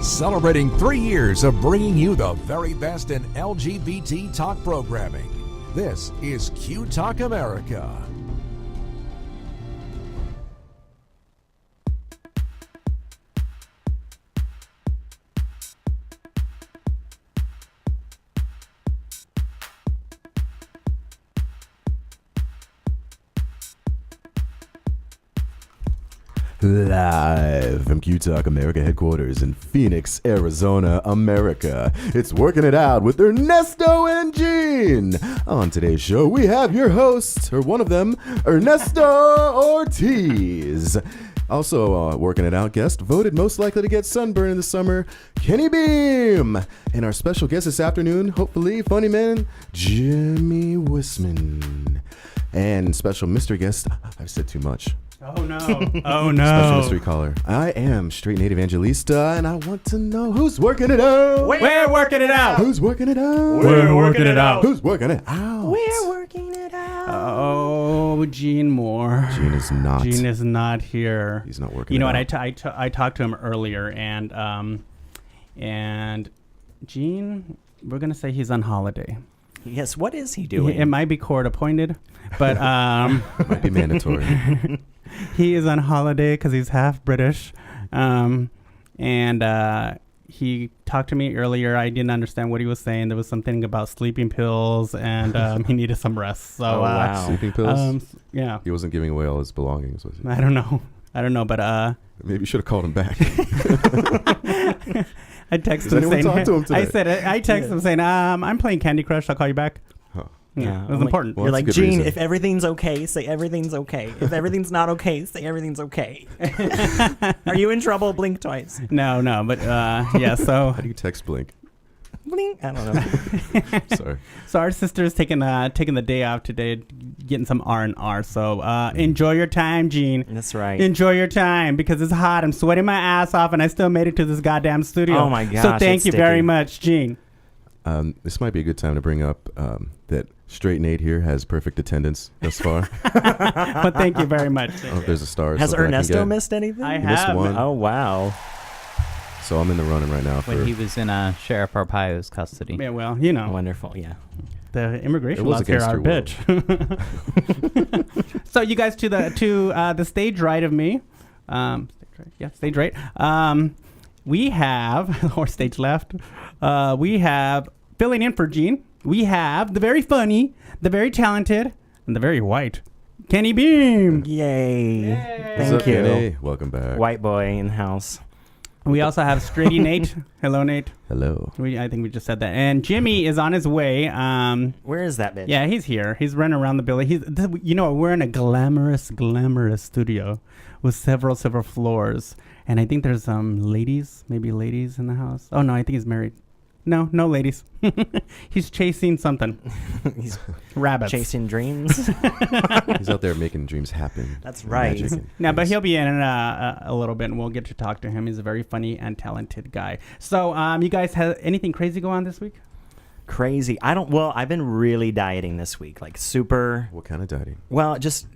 Celebrating 3 years of bringing you the very best in LGBT talk programming. This is Q Talk America. Live from Q Talk America headquarters in Phoenix, Arizona, America. It's Working It Out with Ernesto and Gene. On today's show, we have your hosts, or one of them, Ernesto Ortiz. Also, Working It Out guest, voted most likely to get sunburn in the summer, Kenny Beahm. And our special guest this afternoon, hopefully, funny man, Jimmy Whisman. And special mystery guest, I've said too much. Oh no. Oh no. Special mystery caller. I am Straight Native Evangelista, and I want to know who's working it out. We're working it out. Who's working it out? We're working it out. Who's working it out? We're working it out. Oh, Gene Moore. Gene is not. Gene is not here. He's not working. You know it what? out. I talked to him earlier, and Gene, we're gonna say he's on holiday. Yes. What is he doing? It might be court appointed, but might be mandatory. He is on holiday because he's half British, and he talked to me earlier. I didn't understand what he was saying. There was something about sleeping pills, and he needed some rest. So, wow. Sleeping pills? Yeah. He wasn't giving away all his belongings, was he? I don't know, but maybe you should have called him back. I texted Does him anyone saying, talk to him today? I texted him saying, I'm playing Candy Crush. I'll call you back. Huh. Yeah, it was I'm important. Well, You're that's a like, good Gene, reason. if everything's okay, say everything's okay. If everything's not okay, say everything's okay. Are you in trouble? Blink twice. No, but yeah. So How do you text Blink? Blink. I don't know. Sorry. So our sister's taking the day off today, getting some R&R. So enjoy your time, Gene. That's right. Enjoy your time because it's hot. I'm sweating my ass off, and I still made it to this goddamn studio. Oh my gosh, So thank it's you very sticky. much, Gene. This might be a good time to bring up that Straight Nate here has perfect attendance thus far. Well, thank you very much. Oh, there's a star. or Has something I can Ernesto get. missed anything? I You missed have. one. Oh, wow. So I'm in the running right now. When he was in Sheriff Arpaio's custody. Yeah, well, you know, Wonderful. Yeah. the immigration It was laws here against are your bitch. So you guys to the stage right of me, stage right. We have or stage left. We have filling in for Gene. We have the very funny, the very talented, and the very white Kenny Beahm. Yay. What's Thank up, you. Kenny? Welcome back. White boy in the house. We also have Straighty Nate. Hello, Nate. Hello. I think we just said that. And Jimmy is on his way. Where is that bitch? Yeah, he's here. He's running around the building. We're in a glamorous studio with several floors. And I think there's some ladies in the house. Oh, no, I think he's married. No ladies. He's chasing something. He's Rabbits. chasing dreams. He's out there making dreams happen. That's right. Magic and No, but things. he'll be in a little bit, and we'll get to talk to him. He's a very funny and talented guy. So, you guys have anything crazy go on this week? Crazy. I've been really dieting this week. Like super. What kind of dieting? Well, just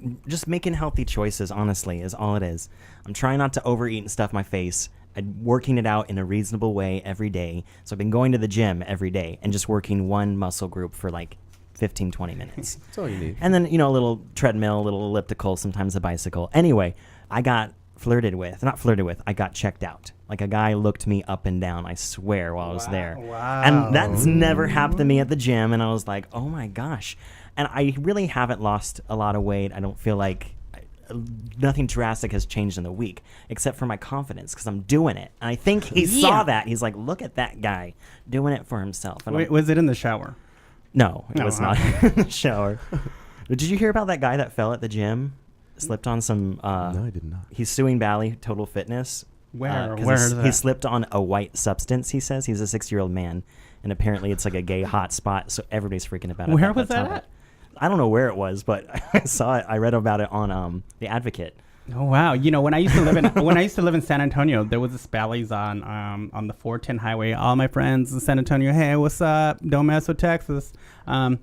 making healthy choices, honestly, is all it is. I'm trying not to overeat and stuff my face. I'm working it out in a reasonable way every day. So I've been going to the gym every day and just working one muscle group for like 15, 20 minutes. That's all you need. And then, a little treadmill, a little elliptical, sometimes a bicycle. Anyway, I got I got checked out. Like a guy looked me up and down, I swear, while I was there. Wow. And that's never happened to me at the gym. And I was like, oh my gosh. And I really haven't lost a lot of weight. I don't feel like nothing drastic has changed in the week, except for my confidence, because I'm doing it. And I think he saw that. He's like, look at that guy doing it for himself. And Wait, was it in the shower? no, it No, was huh? not in the shower. Did you hear about that guy that fell at the gym? Slipped on some... No, I did not. He's suing Bally Total Fitness. Where 'cause is he that? slipped on a white substance, he says. He's a 6-year-old man. And apparently it's like a gay hot spot, so everybody's freaking about it. Where was that at? I don't know where it was, but I saw it. I read about it on The Advocate. Oh wow! When I used to live in San Antonio, there was this Bally's on the 410 highway. All my friends in San Antonio, hey, what's up? Don't mess with Texas. There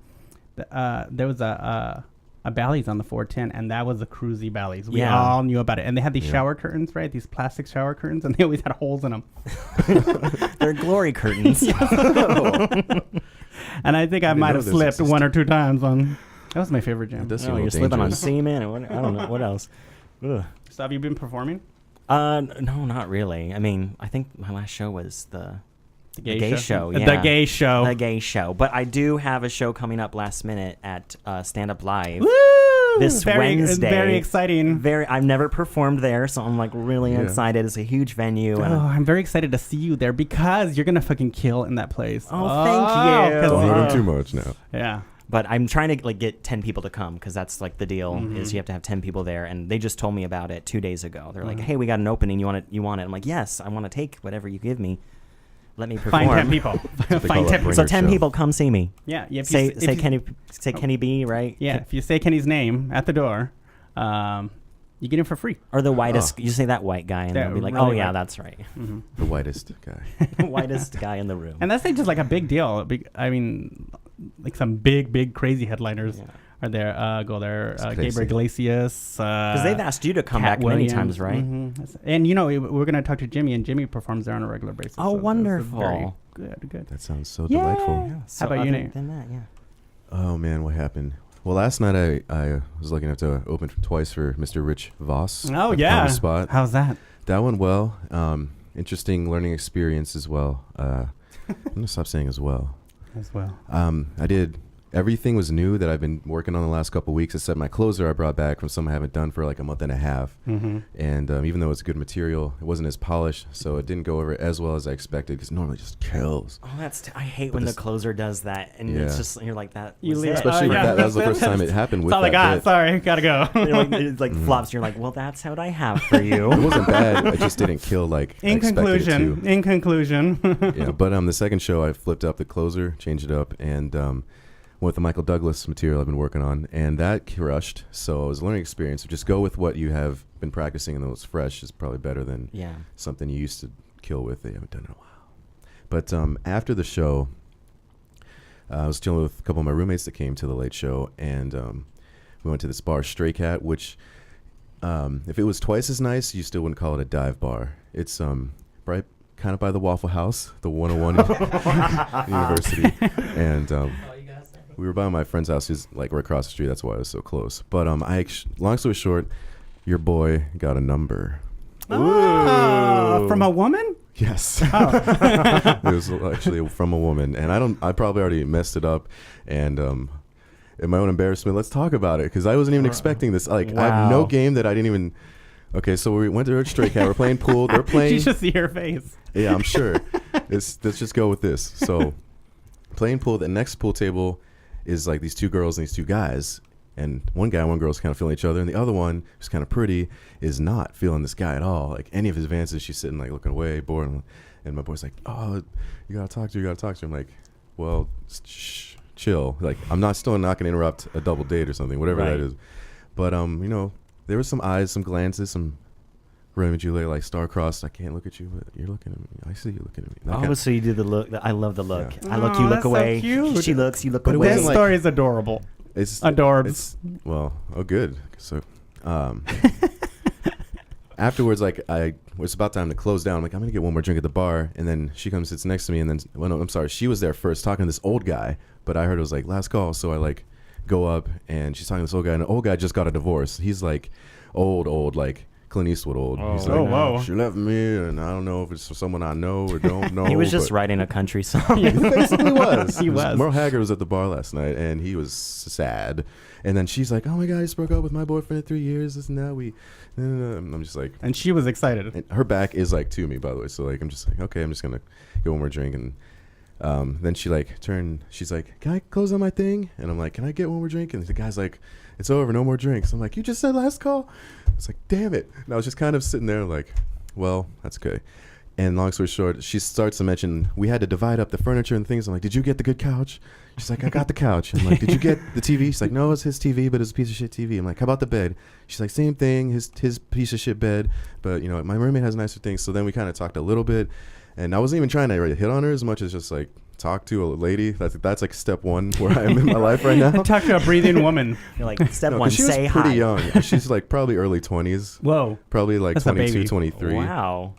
was a Bally's on the 410, and that was the cruisy Bally's. We Yeah. all knew about it, and they had these Yeah. shower curtains, right? These plastic shower curtains, and they always had holes in them. They're glory curtains. And I think I didn't might know have this slipped existed. one or two times on. That was my favorite jam. It does seem Oh, a you're little slipping on dangerous. semen and I don't know what else. Ugh. So have you been performing? No, not really. I mean, I think my last show was the gay show. The Yeah. gay show. The gay show. But I do have a show coming up last minute at Stand Up Live. Woo! This Wednesday. Very exciting. I've never performed there, so I'm like really Yeah. excited. It's a huge venue. Oh, And I'm very excited to see you there because you're gonna fucking kill in that place. Oh, thank you. 'cause- Don't hurt him Oh. too much now. Yeah. But I'm trying to like get 10 people to come because that's like the deal Mm-hmm. is you have to have 10 people there. And they just told me about it 2 days ago. They're Mm-hmm. like, hey, we got an opening. You want it? You want it? I'm like, yes, I want to take whatever you give me. Let me perform. Find 10 people. they Find call 10 it people. So Bringer 10 show. people come see me. Yeah. If Say you, if you- Kenny B, right? Yeah. If you say Kenny's name at the door, you get in for free. Or the whitest. You say that white guy, and That they'll be like, really oh, yeah, white. that's right. The whitest guy. Whitest guy in the room. And that's like just like a big deal. I mean, like some big crazy headliners Yeah. are there. Go there. crazy. Gabriel Iglesias. Because they've asked you to come Cat back many Williams. times, right? Mhm. And you know, we're gonna talk to Jimmy, and Jimmy performs there on a regular basis. Oh, it's wonderful. very good. That sounds so delightful. So about you, other Nate? than that, yeah. Oh man, what happened? Well, last night I was lucky enough to open twice for Mr. Rich Voss. Oh at yeah. Comedy Spot. How's that? That went well. Interesting learning experience as well. I'm gonna stop saying as well. As well. I did. Everything was new that I've been working on the last couple of weeks, except my closer I brought back from something I haven't done for like a month and a half. Mm-hmm. And even though it's good material, it wasn't as polished, so it didn't go over as well as I expected. Because normally it just kills. Oh, I hate But when the this- closer does that, and Yeah. it's just you're like that. You was leave- it? Especially with yeah. that was the first time it happened with That's all I that got. bit. Sorry, gotta go. You're like, it like flops. You're like, well, that's what I have for you. It wasn't bad. It just didn't kill like I In expected it to. conclusion. Yeah, but the second show I flipped up the closer, changed it up, and went with the Michael Douglas material I've been working on, and that crushed. So it was a learning experience. So just go with what you have been practicing, and what's fresh is probably better than Yeah. something you used to kill with that you haven't done in a while. But after the show, I was chilling with a couple of my roommates that came to the late show, and we went to this bar, Stray Cat, which if it was twice as nice, you still wouldn't call it a dive bar. It's right kind of by the Waffle House, the 101 University, and we were by my friend's house. He's like right across the street. That's why it was so close. But long story short, your boy got a number. From a woman? Yes. Oh. It was actually from a woman, and I probably already messed it up, and in my own embarrassment, let's talk about it, because I wasn't even expecting this. Like, I have no Wow. game that I didn't even. Okay, so we went to Stray Cat. We're playing pool. They're playing. You should see her face. Yeah, I'm sure. Let's just go with this. So, playing pool. The next pool table is like these two girls and these two guys, and one guy and one girl's kind of feeling each other, and the other one, who's kind of pretty, is not feeling this guy at all. Like any of his advances, she's sitting like looking away, bored, and my boy's like, "Oh, you gotta talk to her. You gotta talk to her." I'm like, "Well, chill. Like I'm still not gonna interrupt a double date or something, whatever Right. that is." But there were some eyes, some glances, some. Julie, like star-crossed. I can't look at you, but you're looking at me. I see you looking at me. That Oh, kind- so you do the look. I love the look. Yeah. I look, Oh, you look that's so away. cute. She looks, you look But it away. This wasn't like- story is adorable. It's Adorbs. It's good. So, afterwards, like it was about time to close down. I'm like, I'm gonna get one more drink at the bar, and then she comes, sits next to me, and then no, I'm sorry, she was there first talking to this old guy, but I heard it was like last call, so I like go up, and she's talking to this old guy, and the old guy just got a divorce. He's like old, like Clint Eastwood old. He's like, Oh, whoa. she left me, and I don't know if it's for someone I know or don't know. He was just but- writing a country song. He basically was. He was. Merle Haggard was at the bar last night, and he was sad. And then she's like, "Oh my God, I just broke up with my boyfriend at 3 years. This and that. And I'm just like, And she was excited. and her back is like to me, by the way. So like, I'm just like, okay, I'm just gonna get one more drink. And then she like turned. She's like, "Can I close on my thing?" And I'm like, "Can I get one more drink?" And the guy's like, "It's over, no more drinks." I'm like, "You just said last call." It's like, damn it. And I was just kind of sitting there like, well, that's okay. And long story short, she starts to mention we had to divide up the furniture and things. I'm like, "Did you get the good couch?" She's like, "I got the couch." I'm like, "Did you get the TV?" She's like, "No, it's his TV, but it's a piece of shit TV." I'm like, "How about the bed?" She's like, "Same thing, his piece of shit bed, but my roommate has nicer things." So then we kind of talked a little bit, and I wasn't even trying to really hit on her as much as just like talk to a lady. That's like step one where I am in my life right now. Talk to a breathing woman. You're like, step No, one, 'cause she was say pretty hi. young. She's like probably early 20s. Whoa. Probably like That's a 22, baby. 23. Wow.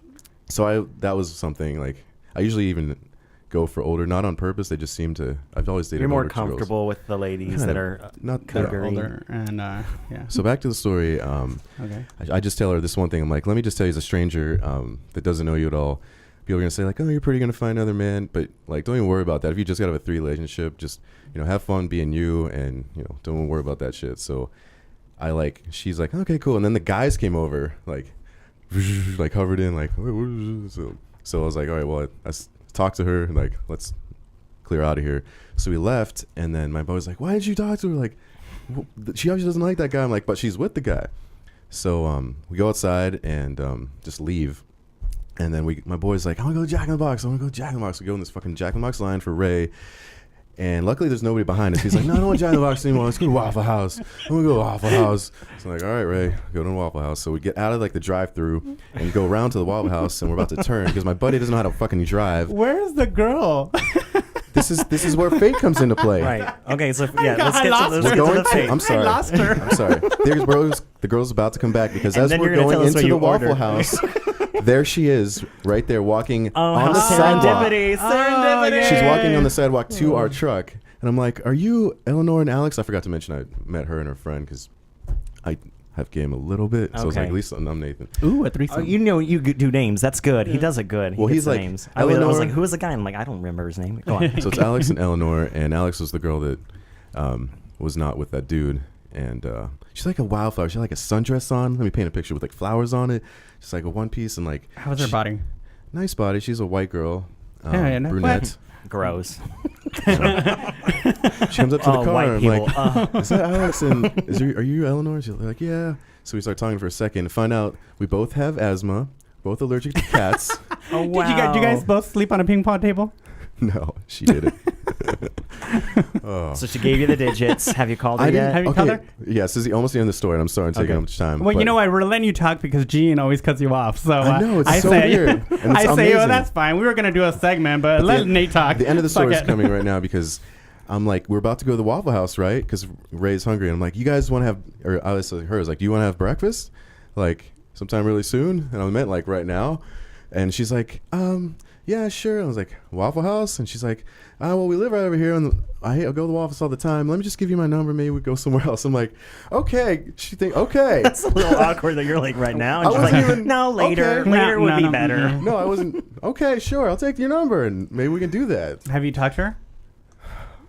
So that was something like I usually even go for older, not on purpose. They just seem to. I've always dated You're more older girls. comfortable with the ladies Kind that of. are Not That are cougar-y. older and yeah. So back to the story. Okay. I just tell her this one thing. I'm like, let me just tell you, as a stranger that doesn't know you at all, people are gonna say like, oh, you're pretty gonna find another man, but like, don't even worry about that. If you just gotta have a 3 relationship, just have fun being you, and don't worry about that shit. So she's like, okay, cool. And then the guys came over, like hovered in, like, so I was like, all right, well, I talked to her, and like, let's clear out of here. So we left, and then my boy's like, why didn't you talk to her? Like, she obviously doesn't like that guy. I'm like, but she's with the guy. So we go outside and just leave. And then my boy's like, I want to go to Jack in the Box. I want to go to Jack in the Box. We go in this fucking Jack in the Box line for Ray. And luckily there's nobody behind us. He's like, no, I don't want Jack in the Box anymore. Let's go to Waffle House. I want to go to Waffle House. So I'm like, all right, Ray, go to Waffle House. So we get out of like the drive-through and go around to the Waffle House, and we're about to turn because my buddy doesn't know how to fucking drive. Where's the girl? This is where fate comes into play. Right. Okay, so yeah, let's I get lost to her. We're going the to, fate. I'm sorry. I lost her. I'm sorry. The girl's about to come back because And as then we're you're gonna going tell us what into the you Waffle ordered. House, there she is, right there, walking Oh, on how the sidewalk. serendipity! Oh, Serendipity! yeah. She's walking on the sidewalk to our truck, and I'm like, "Are you Eleanor and Alex?" I forgot to mention I met her and her friend because I have game a little bit, so I was like, Okay. "At least I'm Nathan." Ooh, a Oh, threesome. you do names. That's good. He does it good. Well, he he's gets the like, names. I was Eleanor- like, who was the guy? I'm like, I don't remember his name. Go on. So it's Alex and Eleanor, and Alex was the girl that was not with that dude, and she's like a wildflower. She had like a sundress on. Let me paint a picture with like flowers on it. She's like a one piece and like How's her body? nice body. She's a white girl, Yeah, no, brunette. Gross. She comes up to the Oh, car white and people. I'm like, is that Alex? And are you Eleanor? She's like, yeah. So we start talking for a second and find out we both have asthma, both allergic to cats. Oh Did wow. you guys both sleep on a ping pong table? No, she didn't. Oh. So she gave you the digits. Have you called her I didn't. yet? Have you Okay, called her? yeah, this is almost the end of the story, and I'm sorry I'm taking Okay. up much time. Well, you but know what? We're letting you talk because Gene always cuts you off. So I know, it's I so say, weird, and it's I say, oh, amazing. that's fine. We were gonna do a segment, but let Nate talk. The end of the Fuck story is it. coming right now because I'm like, we're about to go to the Waffle House, right? Because Ray's hungry, and I'm like, you guys want to have? Or I was her, I was like, do you want to have breakfast? Like sometime really soon? And I meant like right now. And she's like, yeah, sure. And I was like, Waffle House? And she's like, well, we live right over here, and I go to the Waffle House all the time. Let me just give you my number. Maybe we go somewhere else. I'm like, okay. Okay. It's a little awkward that you're like right now. And I she's wasn't like, even- no, later. okay. Later would be No. better. No, I wasn't. Okay, sure. I'll take your number, and maybe we can do that. Have you talked to her?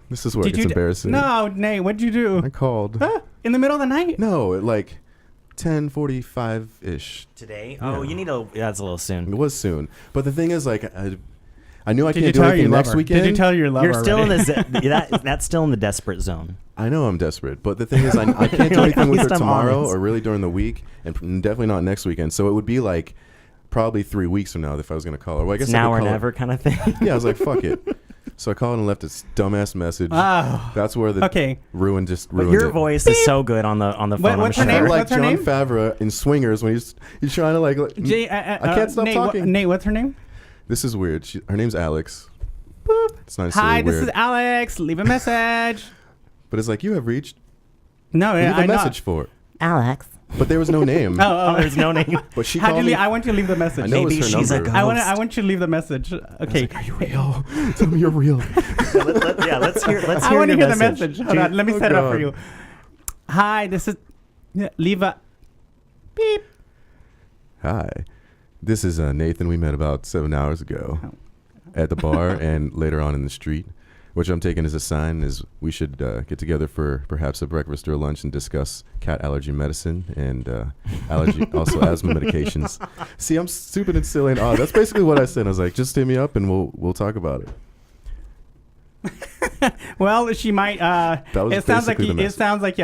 This is where it gets embarrassing. No, Nate. What'd you do? I called. Huh? In the middle of the night? No, at like 10:45-ish. Today? Oh, you need a. That's a little It soon. was soon. But the thing is, like, I knew I Did you can't do tell her you anything love next her? weekend. Did you tell her you love her You're still in already? the that's still in the desperate zone. I know I'm desperate, but the thing is, I can't do Like, anything at with her least I'm tomorrow honest. or really during the week, and definitely not next weekend. So it would be like probably 3 weeks from now if I was going to call her. Well, I guess It's I now could or call her- never kind of thing. Yeah, I was like, fuck it. So I called and left this dumbass message. Oh. That's where the Okay. But ruined your it. voice is so good on the phone. What's her I'm name? sure. Like What's her John name? Favreau in Swingers when he's trying to like. Jay, I can't stop Nate, talking. Nate, what's her name? This is weird. Her name's Alex. Boop. It's not Hi, silly this weird. is Alex. Leave a message. But it's like you have reached. No, Leave I a know. message for it. Alex. But there was no name. Oh, There's no name. But she How do called you me. I want you to leave the message. I know Maybe it's her she's a number. ghost. I want you to leave the message. Okay. Are you real? Tell me you're real. Let's hear. Let's I hear want to your hear the message. Hold on, let me Oh, set it up for God. you. Hi, this is. Leave a. Beep. Hi. This is Nathan. We met about 7 hours ago Oh. at the bar and later on in the street, which I'm taking as a sign is we should get together for perhaps a breakfast or a lunch and discuss cat allergy medicine and also asthma medications. See, I'm stupid and silly and odd. That's basically what I said. I was like, just hit me up and we'll talk about it. Well, she might. was It sounds like basically the it message. sounds like.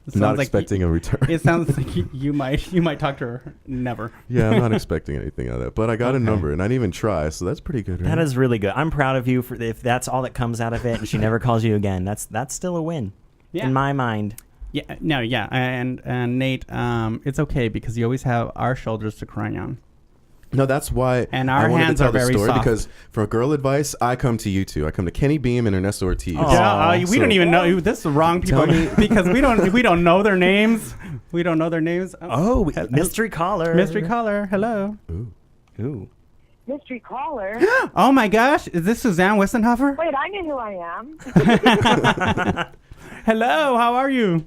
It Not sounds like expecting a return. It sounds like you might talk to her. Never. Yeah, I'm not expecting anything out of that. But I got a Okay. number and I didn't even try, so that's pretty good, right? That is really good. I'm proud of you for if that's all that comes out of it, and she never calls you again. That's still a win Yeah. in my mind. Yeah. No. Yeah. And Nate, it's okay because you always have our shoulders to cry on. No, that's why And I our wanted hands to tell are the very story soft. because for girl advice, I come to you two. I come to Kenny Beahm and Ernesto Ortiz. Oh. Yeah, we So- don't even know. This is the wrong people Tell me- because we don't know their names. We don't know their names. Oh, mystery caller. Mystery caller. Hello. Ooh. Mystery caller. Oh my gosh, is this Suzanne Westenhoefer? Wait, I know who I am. Hello, how are you?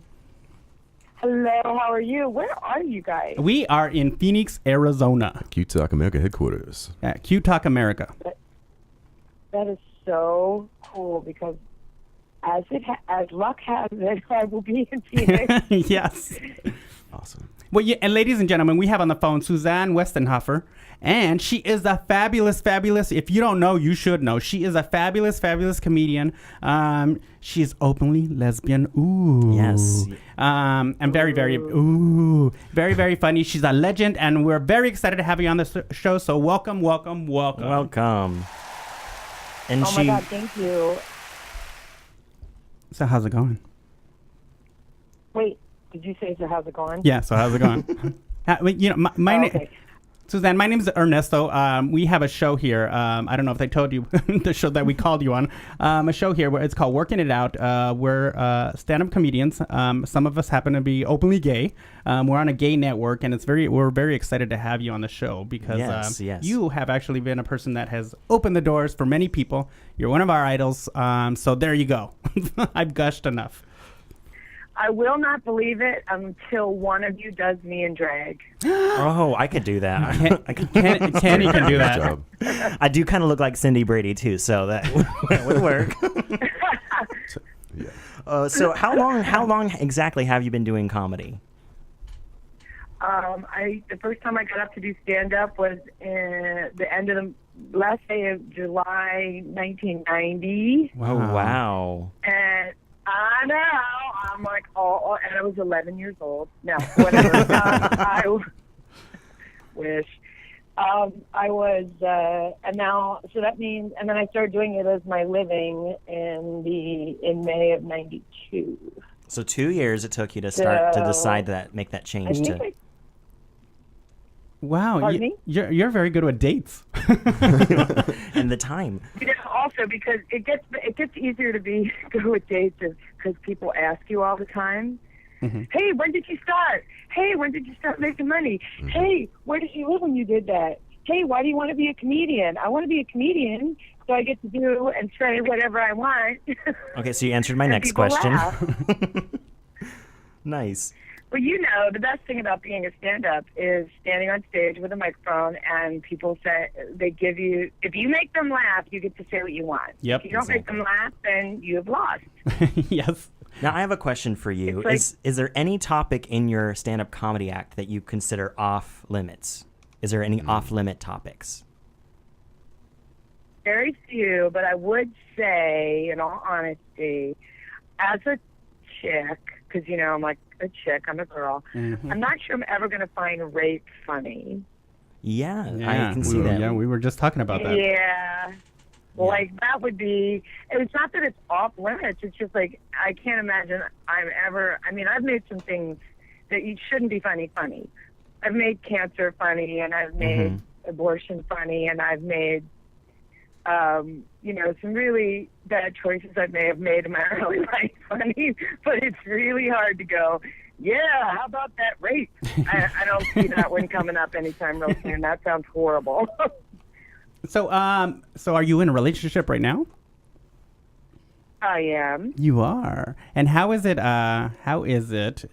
Hello, how are you? Where are you guys? We are in Phoenix, Arizona. Q Talk America headquarters. At Q Talk America. That is so cool because as luck has it, I will be in Phoenix. Yes. Awesome. Well, yeah, and ladies and gentlemen, we have on the phone Suzanne Westenhoefer, and she is a fabulous, if you don't know, you should know. She is a fabulous comedian. She is openly lesbian. Ooh. Yes. And very funny. She's a legend, and we're very excited to have you on the show. So welcome. Welcome. And Oh my God, thank you. So how's it going? Wait, did you say so? How's it going? Yeah. So how's it going? My name. Okay. Suzanne, my name is Ernesto. We have a show here. I don't know if they told you the show that we called you on. A show here where it's called Working It Out. We're stand-up comedians. Some of us happen to be openly gay. We're on a gay network, and we're very excited to have you on the show because Yes. you have actually been a person that has opened the doors for many people. You're one of our idols. So there you go. I've gushed enough. I will not believe it until one of you does me in drag. Oh, I could do that. Kenny can do Good that. job. I do kind of look like Cindy Brady too, so that would work. Yeah. So how long exactly have you been doing comedy? The first time I got up to do stand-up was in the end of the last day of July 1990. Oh, wow. And I know, I'm like, and I was 11 years old. No, whatever. I wish. I was, and now, so that means, and then I started doing it as my living in May of 92. So 2 years it took you to start to decide make that I change think to. Wow, Pardon me? you're very good with dates. And the time. Also because it gets easier to be good with dates because people ask you all the time. Mm-hmm. Hey, when did you start? Hey, when did you start making money? Mm-hmm. Hey, where did you live when you did that? Hey, why do you want to be a comedian? I want to be a comedian so I get to do and say whatever I want. Okay, so you answered my And next people question. laugh. Nice. Well, the best thing about being a stand-up is standing on stage with a microphone and people they give you, if you make them laugh, you get to say what you want. Yep. If you don't make them laugh, then you have lost. Yes. Now I have a question for you. It's like- Is there any topic in your stand-up comedy act that you consider off limits? Is there any off-limit topics? Very few, but I would say, in all honesty, as a chick, because, I'm like a chick, I'm a girl, Mm-hmm. I'm not sure I'm ever going to find rape funny. Yeah, I can see that. Yeah, we were just talking about that. Yeah. Like, that would be, it's not that it's off limits, it's just like, I can't imagine I've made some things that you shouldn't be funny. I've made cancer funny, and I've made abortion funny, and I've made, some really bad choices I may have made in my early life funny, but it's really hard to go, yeah, how about that rape? I don't see that one coming up anytime real soon. That sounds horrible. So are you in a relationship right now? I am. You are. And how is it?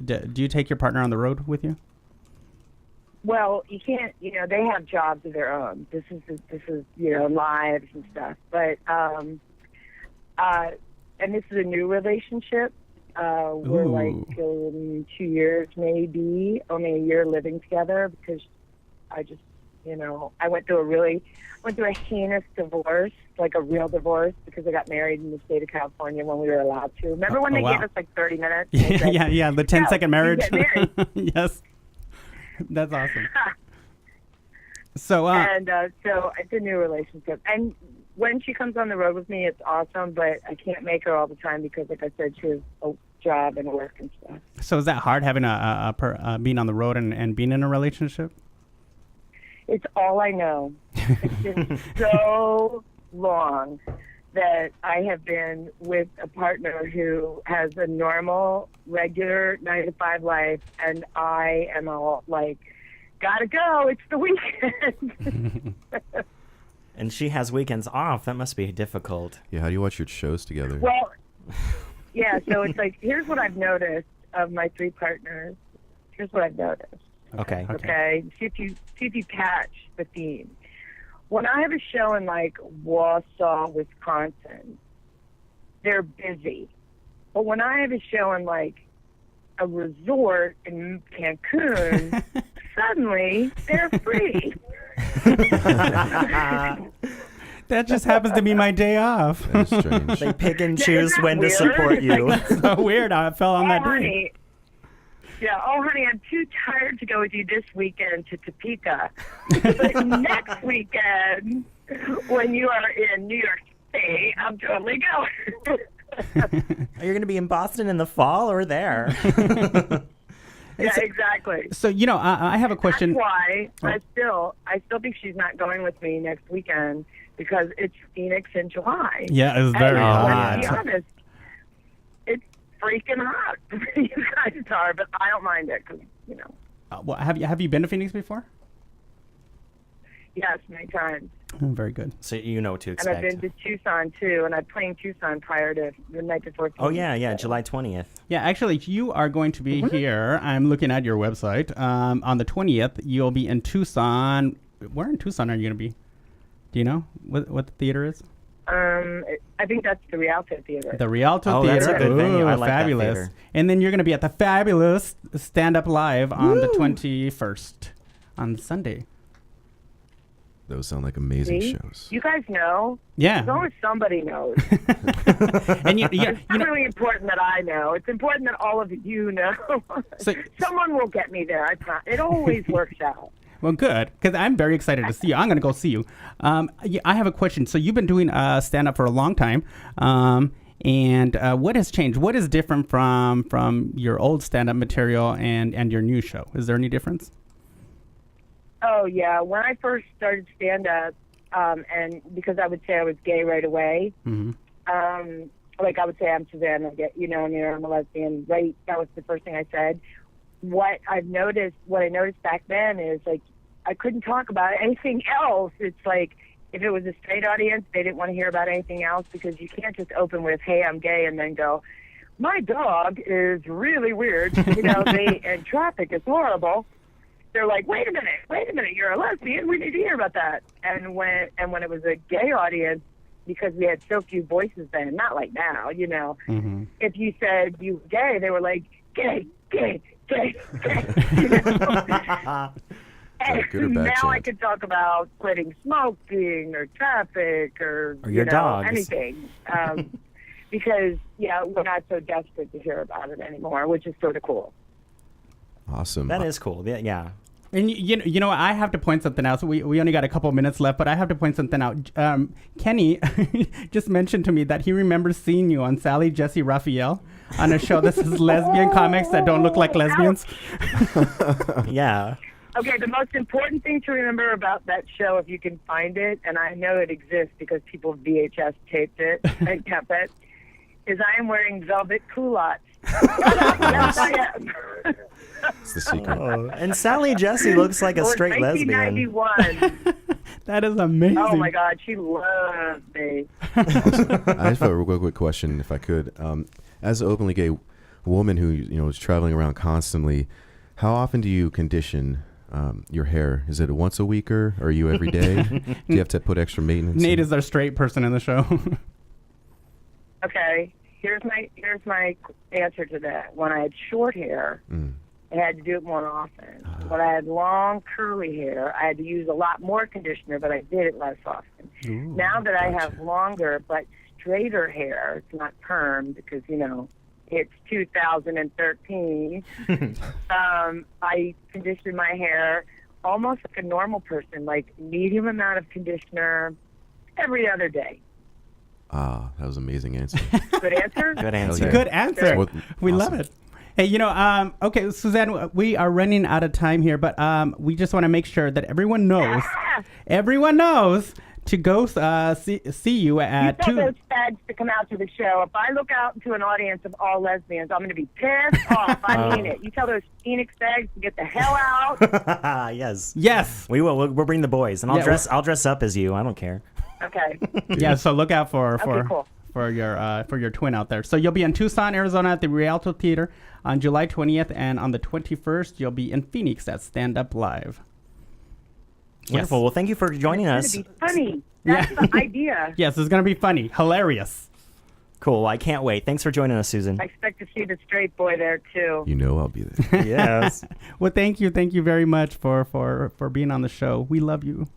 Do you take your partner on the road with you? Well, you can't. They have jobs of their own. This is lives and stuff. But and this is a new relationship. We're like 2 years, maybe only a year living together because I just, I went through a heinous divorce, like a real divorce, because I got married in the state of California when we were allowed to. Remember when they gave us like 30 minutes? They said, Yeah. The 10-second marriage. You get married. Yes. That's awesome. So so it's a new relationship. And when she comes on the road with me, it's awesome, but I can't make her all the time because, like I said, she has a job and work and stuff. So is that hard having being on the road and being in a relationship? It's all I know. It's been so long that I have been with a partner who has a normal, regular 9-to-5 life, and I am all like, gotta go, it's the weekend. And she has weekends off. That must be difficult. Yeah, how do you watch your shows together? Well, yeah, so it's like, here's what I've noticed of my 3 partners. Here's what I've noticed. Okay. Okay? See if you catch the theme. When I have a show in like Wausau, Wisconsin, they're busy. But when I have a show in like a resort in Cancun, suddenly they're free. That just happens to be my day off. That is strange. They pick and Isn't choose that when to weird? support you. So weird how I fell on that day. Honey. Yeah, oh, honey, I'm too tired to go with you this weekend to Topeka. But next weekend, when you are in New York City, I'm totally going. Are you going to be in Boston in the fall or there? Yeah, exactly. So, I have a question. That's why I still think she's not going with me next weekend because it's Phoenix in July. Yeah, it was very and hot. let's be honest, it's freaking hot. You guys are, but I don't mind it because, Well, have you been to Phoenix before? yes, many times. Oh, very good. So you know what to And I've expect. been to Tucson, too, and I played in Tucson prior to the night before. Oh, yeah, Phoenix. July 20th. Yeah, actually, you are going to be here. I'm looking at your website. On the 20th, you'll be in Tucson. Where in Tucson are you going to be? Do you know what the theater is? I think that's the Rialto Theater. The Rialto Oh, Theater. that's a good venue. I Ooh, like that fabulous. theater. And then you're going to be at the fabulous Stand Up Live on the 21st on Sunday. Those sound like amazing See? shows. You guys know? Yeah. As long as somebody knows. And It's really important that I know. It's important that all of you know. So- Someone will get me there. I promise. It always works out. Well, good, because I'm very excited to see you. I'm going to go see you. I have a question. So you've been doing stand-up for a long time, and what has changed? What is different from your old stand-up material and your new show? Is there any difference? Oh, yeah. When I first started stand-up, and because I would say I was gay right away, like I would say I'm Savannah, I'm a lesbian, right? That was the first thing I said. What I noticed back then is, like, I couldn't talk about anything else. It's like, if it was a straight audience, they didn't want to hear about anything else because you can't just open with, hey, I'm gay, and then go, my dog is really weird, and traffic is horrible. They're like, wait a minute, you're a lesbian, we need to hear about that. And when it was a gay audience, because we had so few voices then, not like now, if you said you were gay, they were like, gay. And good or bad now I chant? could talk about quitting smoking or traffic or your dogs. anything. Because, we're not so desperate to hear about it anymore, which is sort of cool. Awesome. That is cool. Yeah. And you know, I have to point something out. So we only got a couple minutes left, but I have to point something out. Kenny just mentioned to me that he remembers seeing you on Sally Jesse Raphael on a show that says lesbian comics that don't look like lesbians. Yeah. Okay, the most important thing to remember about that show, if you can find it, and I know it exists because people VHS taped it and kept it, is I am wearing velvet culottes. Yes, I am. It's the secret. Oh, and Sally Jesse looks like a straight lesbian. 1991. That is amazing. Oh my God, she loves me. I just have a real quick question, if I could. As an openly gay woman who is traveling around constantly, how often do you condition your hair? Is it once a week or are you every day? Do you have to put extra maintenance? Nate is our straight person in the show. Okay, here's my answer to that. When I had short hair, I had to do it more often. When I had long curly hair, I had to use a lot more conditioner, but I did it less often. Ooh, now that I have longer but straighter hair, it's not permed because it's 2013. I condition my hair almost like a normal person, like medium amount of conditioner every other day. Ah, that was an amazing answer. Good answer? Good answer. Good answer. Well, We awesome. love it. Hey, okay, Suzanne, we are running out of time here, but we just want to make sure that everyone knows to go see you at You tell 2. those fags to come out to the show. If I look out into an audience of all lesbians, I'm going to be pissed off. I mean it. You tell those Phoenix fags to get the hell out. Yes. Yes. We will. We'll bring the boys, and I'll dress up as you. I don't care. Okay. Yeah, so look out for cool. for your twin out there. So you'll be in Tucson, Arizona at the Rialto Theater on July 20th, and on the 21st you'll be in Phoenix at Stand Up Live. Wonderful. Yes. Well, thank you for joining us. It's going to be funny. That's the idea. Yes, it's going to be funny. Hilarious. Cool. I can't wait. Thanks for joining us, Susan. I expect to see the straight boy there, too. You know I'll be there. Yes. Well, thank you very much for being on the show. We love you.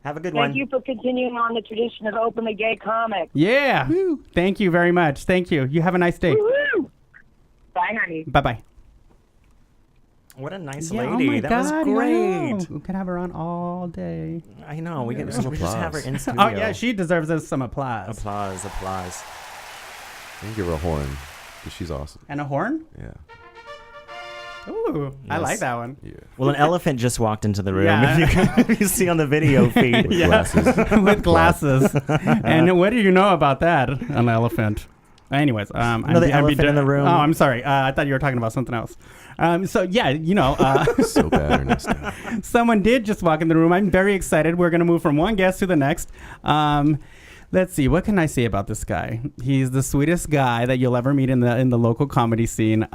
Have a good one. Thank you for continuing on the tradition of openly gay comics. Yeah. Woo. Thank you very much. Thank you. You have a nice day. Woo-hoo. Bye, honey. Bye-bye. What a nice Yeah, lady. oh my that God, was I great. know. We could have her on all day. I know. We can Some we just have her applause. in studio. Oh, yeah, she deserves us some applause. Applause. And give her a horn, because she's awesome. And a horn? Yeah. Ooh, I Yes. like that one. Yeah. Well, an elephant just walked into the room. Yeah. If you see on the video feed. With glasses. With glasses. And what do you know about that? An elephant. Anyways, the elephant in the room. Oh, I'm sorry. I thought you were talking about something else. So yeah, So bad, Ernesto. someone did just walk in the room. I'm very excited. We're gonna move from one guest to the next. Let's see. What can I say about this guy? He's the sweetest guy that you'll ever meet in the local comedy scene.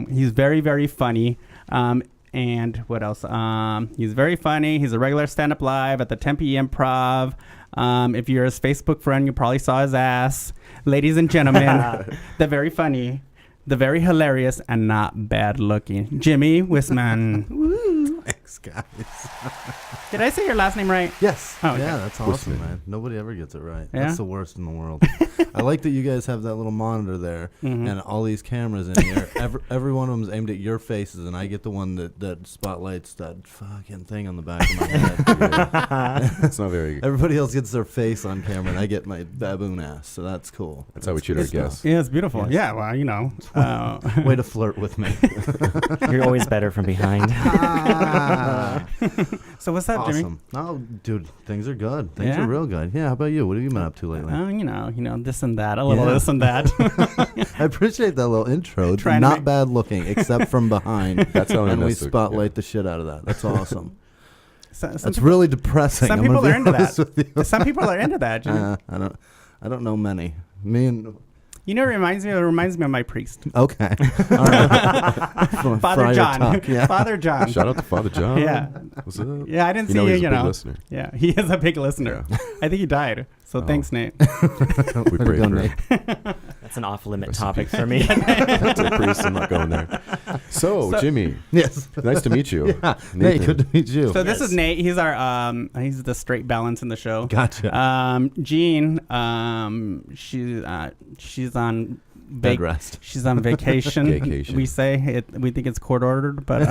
He's very, very funny. And what else? He's very funny. He's a regular stand-up live at the Tempe Improv. If you're his Facebook friend, you probably saw his ass. Ladies and gentlemen, the very funny, the very hilarious, and not bad looking, Jimmy Whisman. Woo. Thanks, guys. Did I say your last name right? Yes. Oh, okay. Yeah, that's awesome, Whisman. man. Nobody ever gets it right. Yeah? That's the worst in the world. I like that you guys have that little monitor there Mhm. and all these cameras in here. Every one of them is aimed at your faces, and I get the one that spotlights that fucking thing on the back of my head. It's not very good. Everybody else gets their face on camera, and I get my baboon ass, so that's cool. That's how we treat our good guests. Yeah, it's beautiful. Yes. Yeah, well, stuff. Way to flirt with me. You're always better from behind. So what's up, Jimmy? Awesome. Oh, dude, things are good. Things Yeah? are real good. Yeah, how about you? What have you been up to lately? This and that, a little Yeah. this and that. I appreciate that little intro. It's Trying to not make- bad looking, except from behind. That's how and we Ernesto- spotlight the shit out of that. That's awesome. Some That's really depressing. some I'm gonna people be are into honest that. with you. Some people are into that, Jimmy. I don't know many. Me and It reminds me of my priest, okay. All right. Father Friar John. talk, yeah. Father John. Shout out to Father John. Yeah. What's up? Yeah, I didn't You see know you. he's You a big know. listener. Yeah, he is a big listener. I think he died. So Oh. thanks, Nate. We Way to pray go, for Nate. him. That's an off-limit Rest in topic peace. for me. That's a priest. I'm not going there. So, Jimmy, Yes. nice to meet you. Yeah. Hey, Nathan. good to meet you. So this is Nate. He's our he's the straight balance in the show. Gotcha. Jean, she's on Bed rest. She's on vacation. Vacation. We say we think it's court ordered, but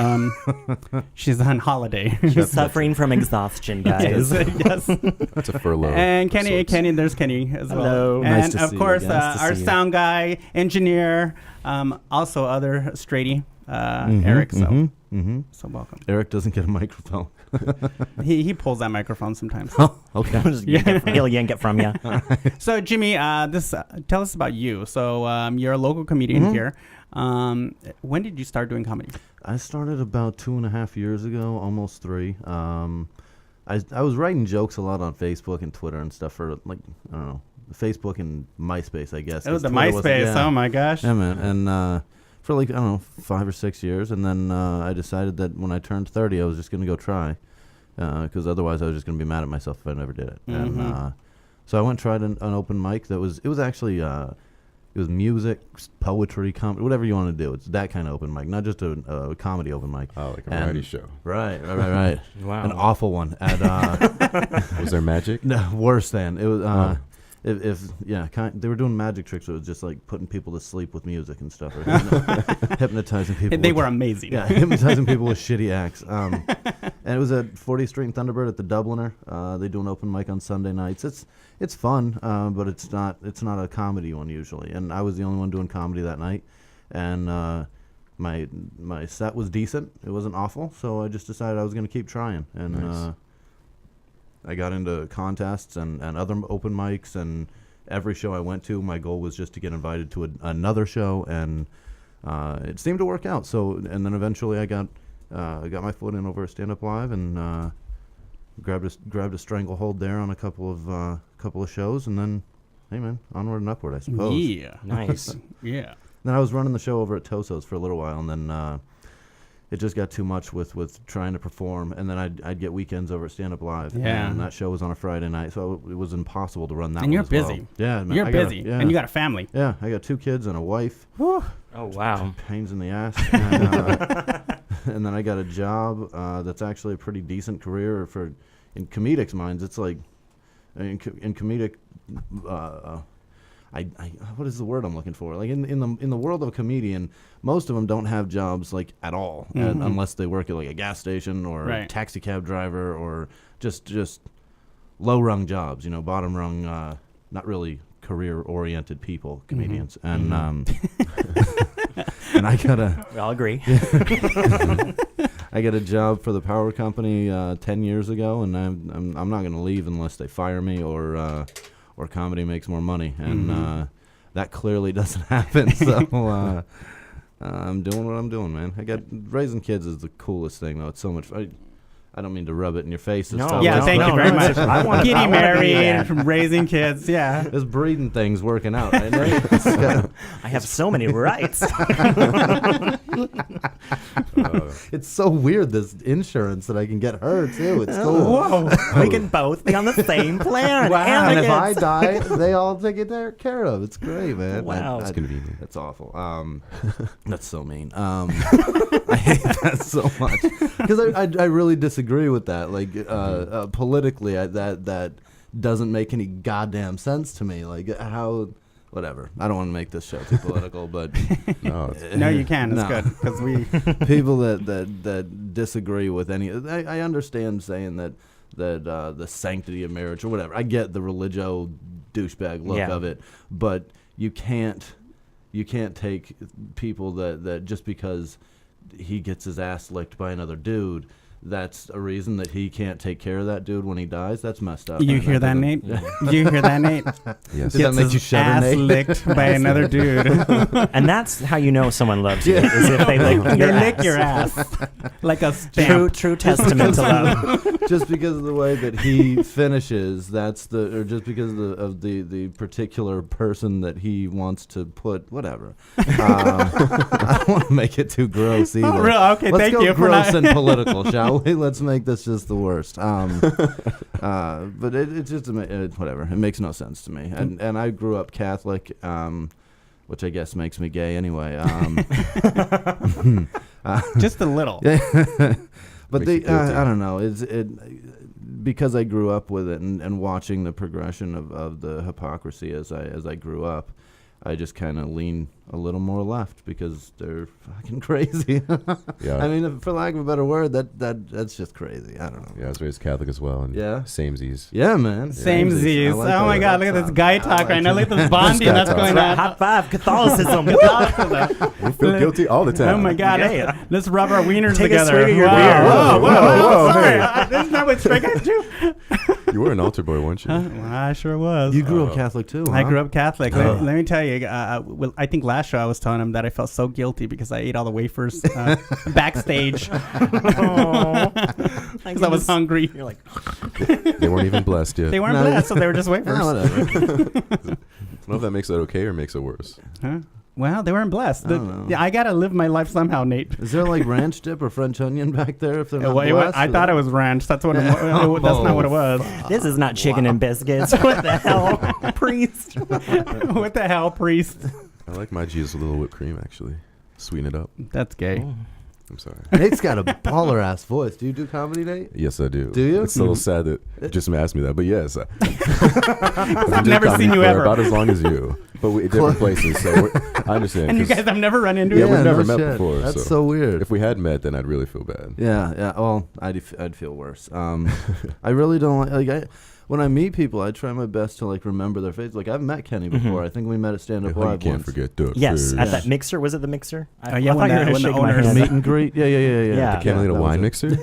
she's on holiday. She's suffering from exhaustion, guys. yes. That's a furlough. And of sorts. there's Kenny as well. Hello. And Nice to of see you course, again. Nice to our see you. sound guy, engineer, also other straighty, Eric. So welcome. Eric doesn't get a microphone. He pulls that microphone sometimes. Oh, okay. He'll yank it from you. So Jimmy, tell us about you. So you're a local comedian here. When did you start doing comedy? I started about 2.5 years ago, almost 3. I was writing jokes a lot on Facebook and Twitter and stuff for I don't know, Facebook and MySpace, I guess. It was 'cause the Twitter wasn't- MySpace. yeah. Oh my gosh. Yeah, man. And for I don't know, 5 or 6 years, and then I decided that when I turned 30, I was just going to go try, because otherwise I was just going to be mad at myself if I never did it. And so I went and tried an open mic. It was actually it was music, poetry, comedy, whatever you want to do. It's that kind of open mic, not just a comedy open mic. Oh, like a variety show. Right. Wow. An awful one. At Was there magic? no, worse than it was. They were doing magic tricks. So it was just like putting people to sleep with music and stuff, or hypnotizing people. They with- were amazing. Yeah, hypnotizing people with shitty acts. And it was at 40th Street and Thunderbird at the Dubliner. They do an open mic on Sunday nights. It's fun, but it's not a comedy one usually. And I was the only one doing comedy that night. and my set was decent. It wasn't awful, so I just decided I was going to keep trying. And Nice. I got into contests and other open mics, and every show I went to, my goal was just to get invited to another show, and it seemed to work out. So, and then eventually I got my foot in over at Stand Up Live, and grabbed a stranglehold there on a couple of shows, and then, hey man, onward and upward, I suppose. Yeah. Nice. Yeah. Then I was running the show over at Toso's for a little while, and then it just got too much with trying to perform, and then I'd get weekends over at Stand Up Live. Yeah. And that show was on a Friday night, so it was impossible to run that And one you're as well. busy. Yeah, man. You're I got busy, yeah. and you got a family. Yeah, I got 2 kids and a wife. Oh wow. Pains in the ass. And then I got a job that's actually a pretty decent career in comedics minds. It's like in comedic. What is the word I'm looking for? Like in the world of a comedian, most of them don't have jobs like at all, unless they work at like a gas station or a taxi cab driver or just low rung jobs. You know, bottom rung, not really career oriented people, comedians, and and I got We all agree. I got a job for the power company 10 years ago, and I'm not going to leave unless they fire me or comedy makes more money, and that clearly doesn't happen. So I'm doing what I'm doing, man. Raising kids is the coolest thing, though. It's so much. I don't mean to rub it in your face. No, Yeah, no, thank you very much. I wanna be Getting married, that. raising kids. Yeah. This breeding thing's working out. Right? I have so many rights. It's so weird, this insurance that I can get her, too. It's cool. Whoa. We can both be on the same plan. Wow. And if kids. I die, they all take it care of. It's great, man. Wow. It's convenient. That's awful. That's so mean. I hate that so much because I really disagree with that. Like politically, that doesn't make any goddamn sense to me. Like how, whatever. I don't want to make this show too political, but No, No, you can. It's No. good because we. people that disagree with any, I understand saying that the sanctity of marriage or whatever. I get the religio douchebag look Yeah. of it, but you can't take people that just because he gets his ass licked by another dude, that's a reason that he can't take care of that dude when he dies. That's messed up. You man. hear that, doesn't- Nate? You hear that, Nate? yes. Does that make you his shudder, ass Nate? licked by another dude. And that's how you know someone loves you, is if they lick They your lick ass. your ass like a stamp. True testament to love. Just because of the way that he finishes, or just because of the particular person that he wants to put, whatever. I don't want to make it too gross either. Oh, really? Okay, Let's thank go you for gross not- and political, shall we? Let's make this just the worst. But it's just whatever. It makes no sense to me. And I grew up Catholic, which I guess makes me gay anyway. Just a little. But Makes you guilty. I don't know. Because I grew up with it and watching the progression of the hypocrisy as I grew up, I just kind of lean a little more left because they're fucking crazy. Yeah. I mean, for lack of a better word, that's just crazy. I don't know. Yeah, I was raised Catholic as well. And Yeah? Samesies. Yeah, man. Same Z's. I like Oh my that. God, look at this guy talk right now. Look at this bonding guy that's talk. going on. High five, Catholicism. We feel guilty all the time. Oh my God. Yeah. Let's rub our wieners Take a together. swig of your Wow. beer. Whoa, whoa, Whoa, whoa, whoa, sorry. hey. Isn't that what straight guys do? You were an altar boy, weren't you? Well, I sure was. You grew up Catholic too, huh? I grew up Catholic. Let me tell you, well, I think last show I was telling him that I felt so guilty because I ate all the wafers backstage because I was hungry. You're like, They weren't even blessed yet. They weren't No. blessed, so they were just wafers. Ah, whatever. I don't know if that makes it okay or makes it worse. Huh? Well, they weren't blessed. I don't know. Yeah, I got to live my life somehow, Nate. Is there like ranch dip or French onion back there? If they're not blessed, I thought it was ranch. That's what. That's not what it was. this is not chicken and biscuits. What the hell, priest? What the hell, priest? I like my Jesus with a little whipped cream, actually. Sweeten it up. That's gay. I'm sorry. Nate's got a baller ass voice. Do you do comedy, Nate? Yes, I do. Do you? It's a little sad that you just asked me that, but yes. I've never seen you for ever. about as long as you. but different places. So I understand. And you guys have never run into Yeah, it? we've never no met shit. before. That's so weird. If we had met, then I'd really feel bad. Yeah. Well, I'd feel worse. I really don't like. When I meet people, I try my best to like remember their face. Like I've met Kenny before. I think we met at Stand Up You Live can't once. forget that. Yes, face. at that mixer. Was it the mixer? Oh, yeah, thought you were gonna when the shake my owners hand. Meet and greet. Yeah. Yeah. The Catalina that was wine it. mixer.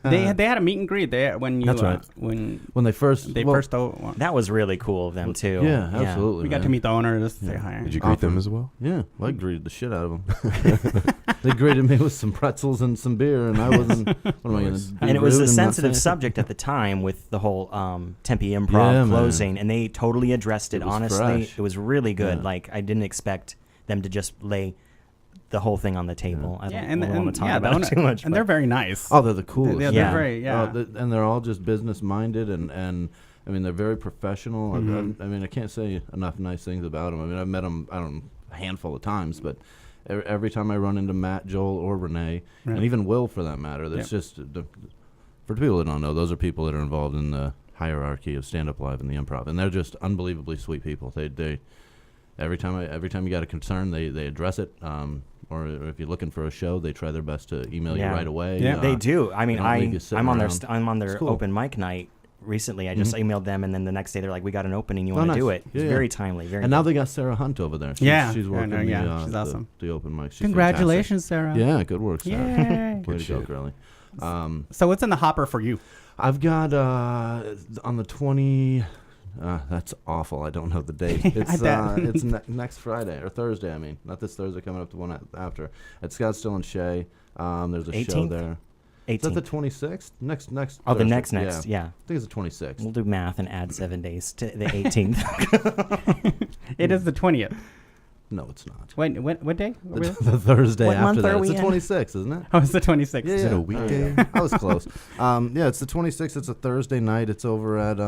They had a meet and greet there when you That's right. when When they first That was really cool of them too. Yeah, absolutely. we got to man. meet the owners, say hi. Did you greet them as well? Yeah, well, I greeted the shit out of them. They greeted me with some pretzels and some beer, and I wasn't. What am I going to do? And it was rude a and not sensitive say- subject at the time with the whole Tempe Improv Yeah, man. closing, and they totally addressed it. It was Honestly, fresh. it was really good. Yeah. Like I didn't expect them to just lay the whole thing on the table. I don't want to talk the about owner- it too much. And but- they're very nice. Oh, they're the coolest. They're Yeah. very And they're all just business minded, and I mean they're very professional. I mean I can't say enough nice things about them. I mean I've met them a handful of times, but every time I run into Matt, Joel, or Renee, and even Will for that matter, that's just for people that don't know, those are people that are involved in the hierarchy of Stand Up Live and the Improv, and they're just unbelievably sweet people. They every time you got a concern, they address it. Or if you're looking for a show, they try their best to email you right away. Yeah. They do. I mean, they don't leave you sitting I'm on around. I'm on their It's cool. open mic night recently. I just emailed them, and then the next day they're like, "We got an opening. You Oh, want to nice. do it?" Yeah, It's yeah. very timely. Very. And now they got Sarah Hunt over there. Yeah. She's I working know, she's awesome. the open mic. She's Congratulations, Sarah. fantastic. Yeah, good work, Sarah. Yay. Way Good to go, shit. girlie. So what's in the hopper for you? I've got on the 20. That's awful. I don't know the date. It's it's next Friday or Thursday. I mean, not this Thursday coming up, the one after. At Scottsdale and Shea. There's a show 18th? there. Is that 18th. the 26th? Next. Oh, the Thursday. next. Yeah. I think it's the 26th. We'll do math and add 7 days to the 18th. It is the 20th. No, it's not. Wait, what day? The Thursday What after month that. are It's we the in? 26th, isn't it? Oh, it's the 26th. Yeah, Is it a yeah. weekday? Oh, yeah. I was close. Yeah, it's the 26th. It's a Thursday night. It's over at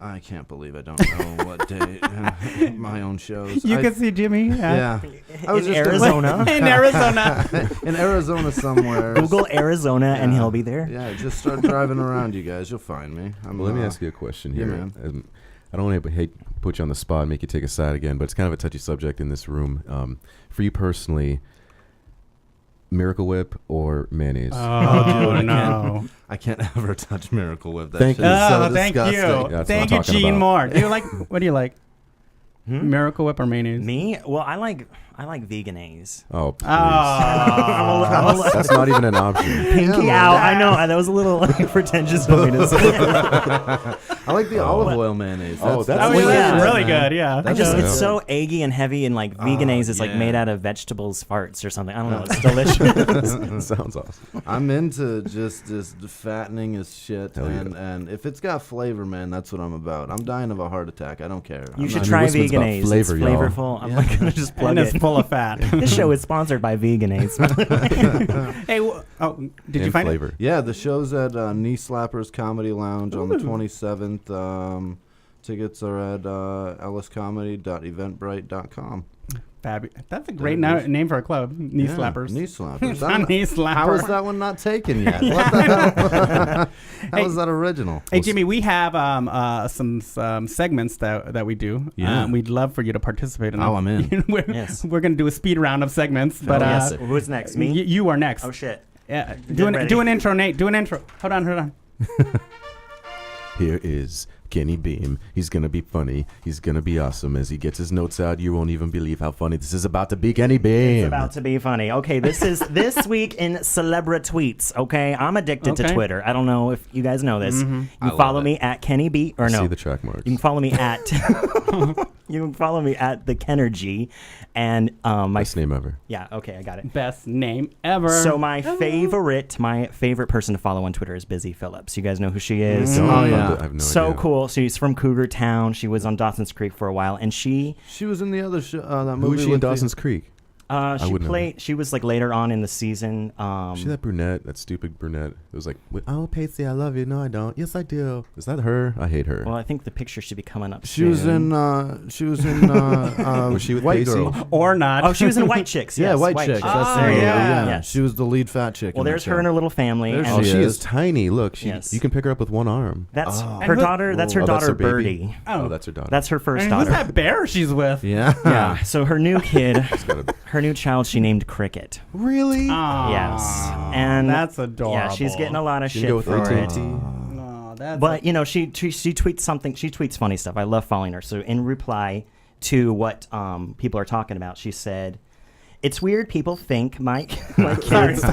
I can't believe I don't know what day. My own shows. You can see Jimmy. Yeah. I was In just Arizona. In Arizona. in Arizona somewhere. Google Arizona, and Yeah. he'll be there. Yeah, just start driving around, you guys. You'll find me. Well, let me ask you a question yeah, here. man. I don't want to hate put you on the spot and make you take a side again, but it's kind of a touchy subject in this room. For you personally, Miracle Whip or mayonnaise? Oh, dude, no. I can't ever touch Miracle Whip. That Thank shit you. is so Oh, thank disgusting. you. That's Thank what you, I'm talking Gene about. Moore. Do you like? What do you like? Hmm? Whip or mayonnaise? Me? Well, I like Veganese. Oh, please. Oh. That's not even an option. Pinky Yeah, out. I know that was a little pretentious of me to say. I like the olive oil mayonnaise. Oh, that's Oh, Well, yeah, yeah. that's really good. Yeah. That's It's Yeah. so eggy and heavy, and like Veganese is like yeah. made out of vegetables farts or something. I don't know. It's delicious. Sounds awesome. I'm into just fattening as shit, Hell yeah. and if it's got flavor, man, that's what I'm about. I'm dying of a heart attack. I don't care. You I'm should not- try Whisman's about Veganese. flavor, It's y'all. flavorful. I'm like gonna just plug And it's it. full of fat. This show is sponsored by Veganese. Hey, did you And find flavor. Yeah, the show's at Knee Slappers Comedy Lounge on the 27th. Tickets are at elliscomedy.eventbrite.com. it? That's a great There it is. name for a club. Knee Yeah, slappers. Knee Slappers. Knee slapper. How is that one not taken yet? What the hell? How Hey. is that original? Hey Jimmy, we have some segments that we do. Yeah. We'd love for you to participate in. Oh, them. I'm in. Yes. We're gonna do a speed round of segments, but yes. Who's next? Me? You are next. Oh shit. Yeah, ready. do an intro, Nate. Do an intro. Hold on. Here is Kenny Beahm. He's going to be funny. He's going to be awesome. As he gets his notes out, you won't even believe how funny this is about to be. Kenny Beahm. It's about to be funny. Okay, this is this week in Celebra Tweets. Okay, I'm addicted to Okay. Twitter. I don't know if you guys know this. Mm-hmm. You I follow love me at Kenny B or no? See the track marks. You can follow me at you can follow me at the Kennergy, and my Best name ever. yeah. Okay, I got it. Best name ever. So my favorite person to follow on Twitter is Busy Phillips. You guys know who she is. Don't- Oh, yeah. I have no So idea. cool. She's from Cougar Town. She was on Dawson's Creek for a while, and she She was in the other show. That Who movie is she in with Dawson's Creek? She was like later on in the season. She that brunette, that stupid brunette. It was like, oh, Pacey, I love you. No, I don't. Yes, I do. Is that her? I hate her. Well, I think the picture should be coming up. She was in. Was she with White Pacey? Girl? Or not. Oh, she was in White Chicks. Yeah, Yes, White Chicks. That's the Oh, name. yeah. Yeah, Yes. she was the lead fat chick. Well, in that there's her show. and her little family. There and Oh, she she is. is tiny. Look, Yes. you can pick her up with one arm. That's And her who- daughter. That's her Oh, that's daughter, her baby? Birdie. Oh, that's her daughter. That's her first And daughter. who's that bear she's with? Yeah. Yeah. So her new kid, gotta- her new child, she named Cricket. Really? Aw, Yes. And that's adorable. Yeah, she's getting a lot of She shit go with for it. AT&T. No, that's But you know, she tweets something. She tweets funny stuff. I love following her. So in reply to what people are talking about, she said, "It's weird people think my kids.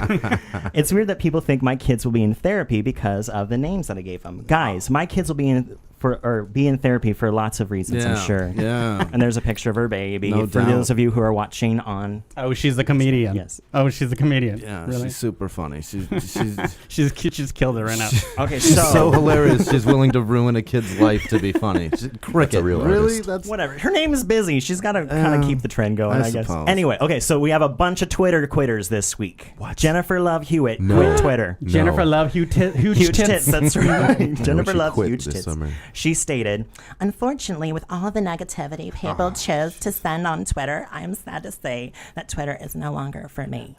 It's weird that people think my kids will be in therapy because of the names that I gave them. Guys, my kids will be in therapy for lots of reasons. I'm sure. Yeah. And there's a picture of her baby No for doubt. those of you who are watching on. Oh, she's the comedian. Yes. Oh, she's the comedian. Yeah, Really? she's super funny. She's She's killed it right now. Okay, so hilarious. She's willing to ruin a kid's life to be funny. Cricket, real really? artist. That's whatever. Her name is busy. She's got to kind of keep the trend going, I I guess. suppose. Anyway, okay, so we have a bunch of Twitter quitters this week. What? Jennifer Love Hewitt No. quit Twitter. No. Jennifer Love huge tits. That's right. Jennifer she Love quit huge this tits. summer. She stated, Unfortunately, with all the negativity people chose to send on Twitter, I am sad to say that Twitter is no longer for me.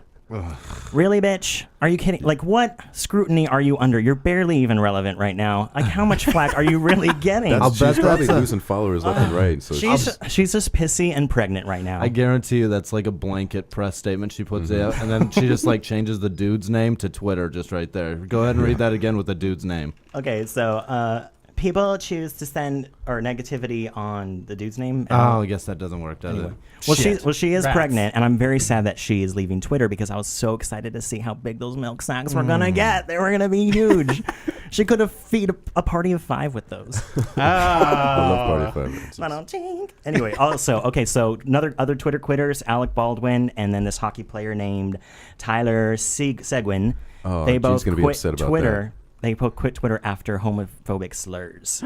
"Really, bitch? Are you kidding? Like, what scrutiny are you under? You're barely even relevant right now. Like, how much flack are you really getting?" That's, I'll she's bet probably that's a- losing followers left and right. So She's just pissy and pregnant right now. I guarantee you that's like a blanket press statement she puts Mm-hmm. out, and then she just like changes the dude's name to Twitter just right there. Go ahead and read that again with the dude's name. Okay, so people choose to send or negativity on the dude's name. Oh, I guess that doesn't work, does Anyway. it? She is Rats. pregnant, and I'm very sad that she is leaving Twitter because I was so excited to see how big those milk sacks were gonna get. They were gonna be huge. She could have feed a party of 5 with those. I love Party Five. Anyway, also, okay, so other Twitter quitters, Alec Baldwin, and then this hockey player named Tyler Seguin. Oh, they Gene's both gonna be quit upset about Twitter. They both quit Twitter after homophobic slurs.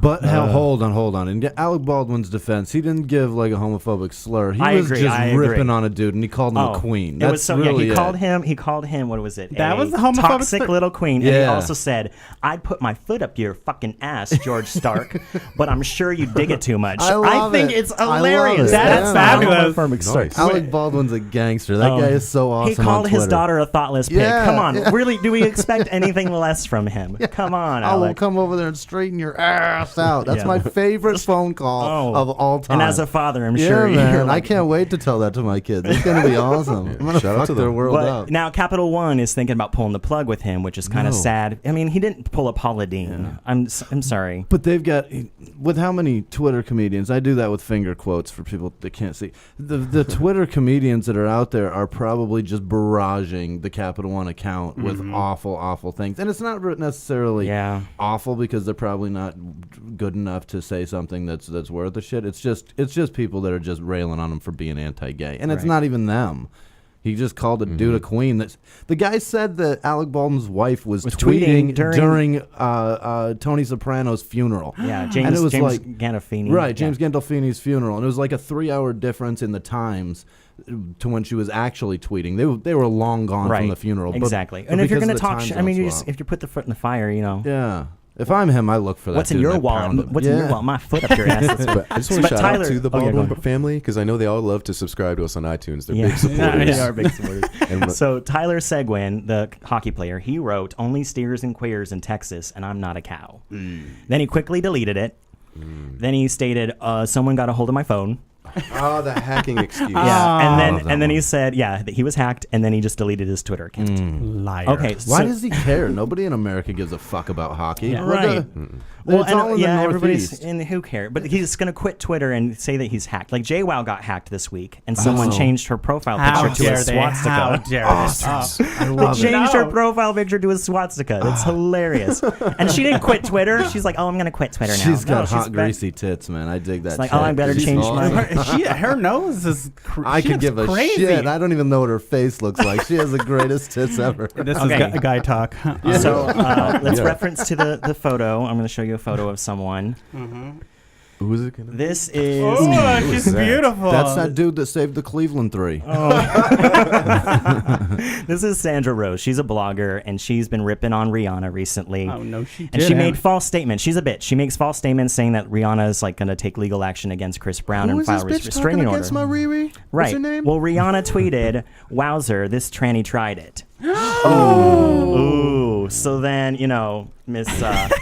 But hold on. In Alec Baldwin's defense, he didn't give like a homophobic slur. He I was agree, just I agree. ripping on a dude, and he called him a queen. It was That's really he called him. What was it? That A was the homophobic toxic slur? little queen. And he Yeah. also said, "I'd put my foot up your fucking ass, George Stark, but I'm sure you dig it too much." I love think it. it's I love hilarious. it. That's not fabulous. homophobic slur. Nice. Alec Baldwin's a gangster. That guy is so awesome. He called on his Twitter. daughter a thoughtless pig. Yeah, Come on, yeah. really? Do we expect anything less from him? Come on, I will Alec. come over there and straighten your ass out. That's Yeah. my favorite phone call Oh. of all time. And as a father, I'm yeah, sure man, you're I like, can't wait to tell that to my kids. It's gonna be awesome. I'm gonna Shout out fuck to their them. world But out. now Capital One is thinking about pulling the plug with him, which is kind of No. sad. I mean, he didn't pull a Paula Deen. I'm sorry. But they've got, with how many Twitter comedians? I do that with finger quotes for people that can't see. The Twitter comedians that are out there are probably just barraging the Capital One account with awful things, and it's not necessarily Yeah. awful because they're probably not good enough to say something that's worth a shit. It's just people that are just railing on them for being anti-gay, and it's Right. not even them. He just called a dude a queen. The guy said that Alec Baldwin's wife was tweeting during Tony Soprano's funeral. Yeah, And James it was like- Gandolfini. Right, James Yeah. Gandolfini's funeral, and it was like a 3-hour difference in the times to when she was actually tweeting. They were long gone Right. from the funeral. but- Exactly. but And if you're because going of to the talk time shit, I mean, zone you swap. if you put the foot in the fire, you know. Yeah. If I'm him, I look for that. What's in dude your and I pound wallet? him. What's in your Yeah. wallet? My foot up your ass. That's But I just want to But shout Tyler- out to the oh, yeah, go Baldwin ahead. family because I know they all love to subscribe to us on iTunes. They're Yeah. big supporters. They are big supporters. And So Tyler Seguin, the hockey player, he wrote, "Only steers and queers in Texas, and I'm not a cow." Then he quickly deleted it. Then he stated, "Someone got a hold of my phone." Oh, the hacking excuse. Yeah, love and that then he one. said, that he was hacked, and then he just deleted his Twitter account. Liar. Okay, Why so, does he care? Nobody in America gives a fuck about hockey. Yeah. What Right. It's all in the everybody's Northeast. in who cares? But he's going to quit Twitter and say that he's hacked. Like JWoww got hacked this week, and someone changed her profile How picture to a dare they? How swastika. dare they? I love it. Changed her No. profile picture to a swastika. It's hilarious. And she didn't quit Twitter. She's like, "Oh, I'm going to quit Twitter now." She's got No, hot, back- greasy tits, man. I dig that. It's like, chick. "Oh, I better She's change awesome. my." Her nose is. I she could looks give a crazy. shit. I don't even know what her face looks like. She has the greatest tits ever. This Okay. is guy talk. So let's Yeah. reference to the photo. I'm going to show you a photo of someone. Who is it gonna be? This is Oh, she's that? beautiful. That's that dude that saved the Cleveland 3. this is Sandra Rose. She's a blogger, and she's been ripping on Rihanna recently. Oh no, she did. And she made false statements. She's a bitch. She makes false statements saying that Rihanna is like going to take legal action against Chris Brown Who and is file this bitch restraining talking order. against my Riri? Right. What's her name? Well, Rihanna tweeted, "Wowzer, this tranny tried it." Ooh. So then, Miss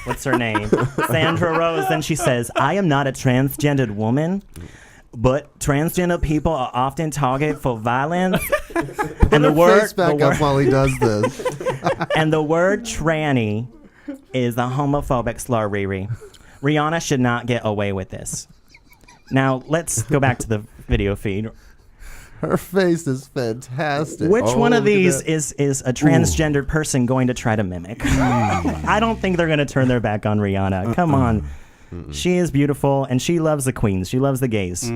what's her name, Sandra Rose. Then she says, "I am not a transgendered woman, but transgender people are often targeted for violence." And the word Face back up while he does this. and the word tranny is a homophobic slur, Riri. Rihanna should not get away with this. Now, let's go back to the video feed. Her face is fantastic. Which one of look at these that. is a transgendered person going to try to mimic? I don't think they're going to turn their back on Rihanna. Come on. She is beautiful, and she loves the queens. She loves the gays.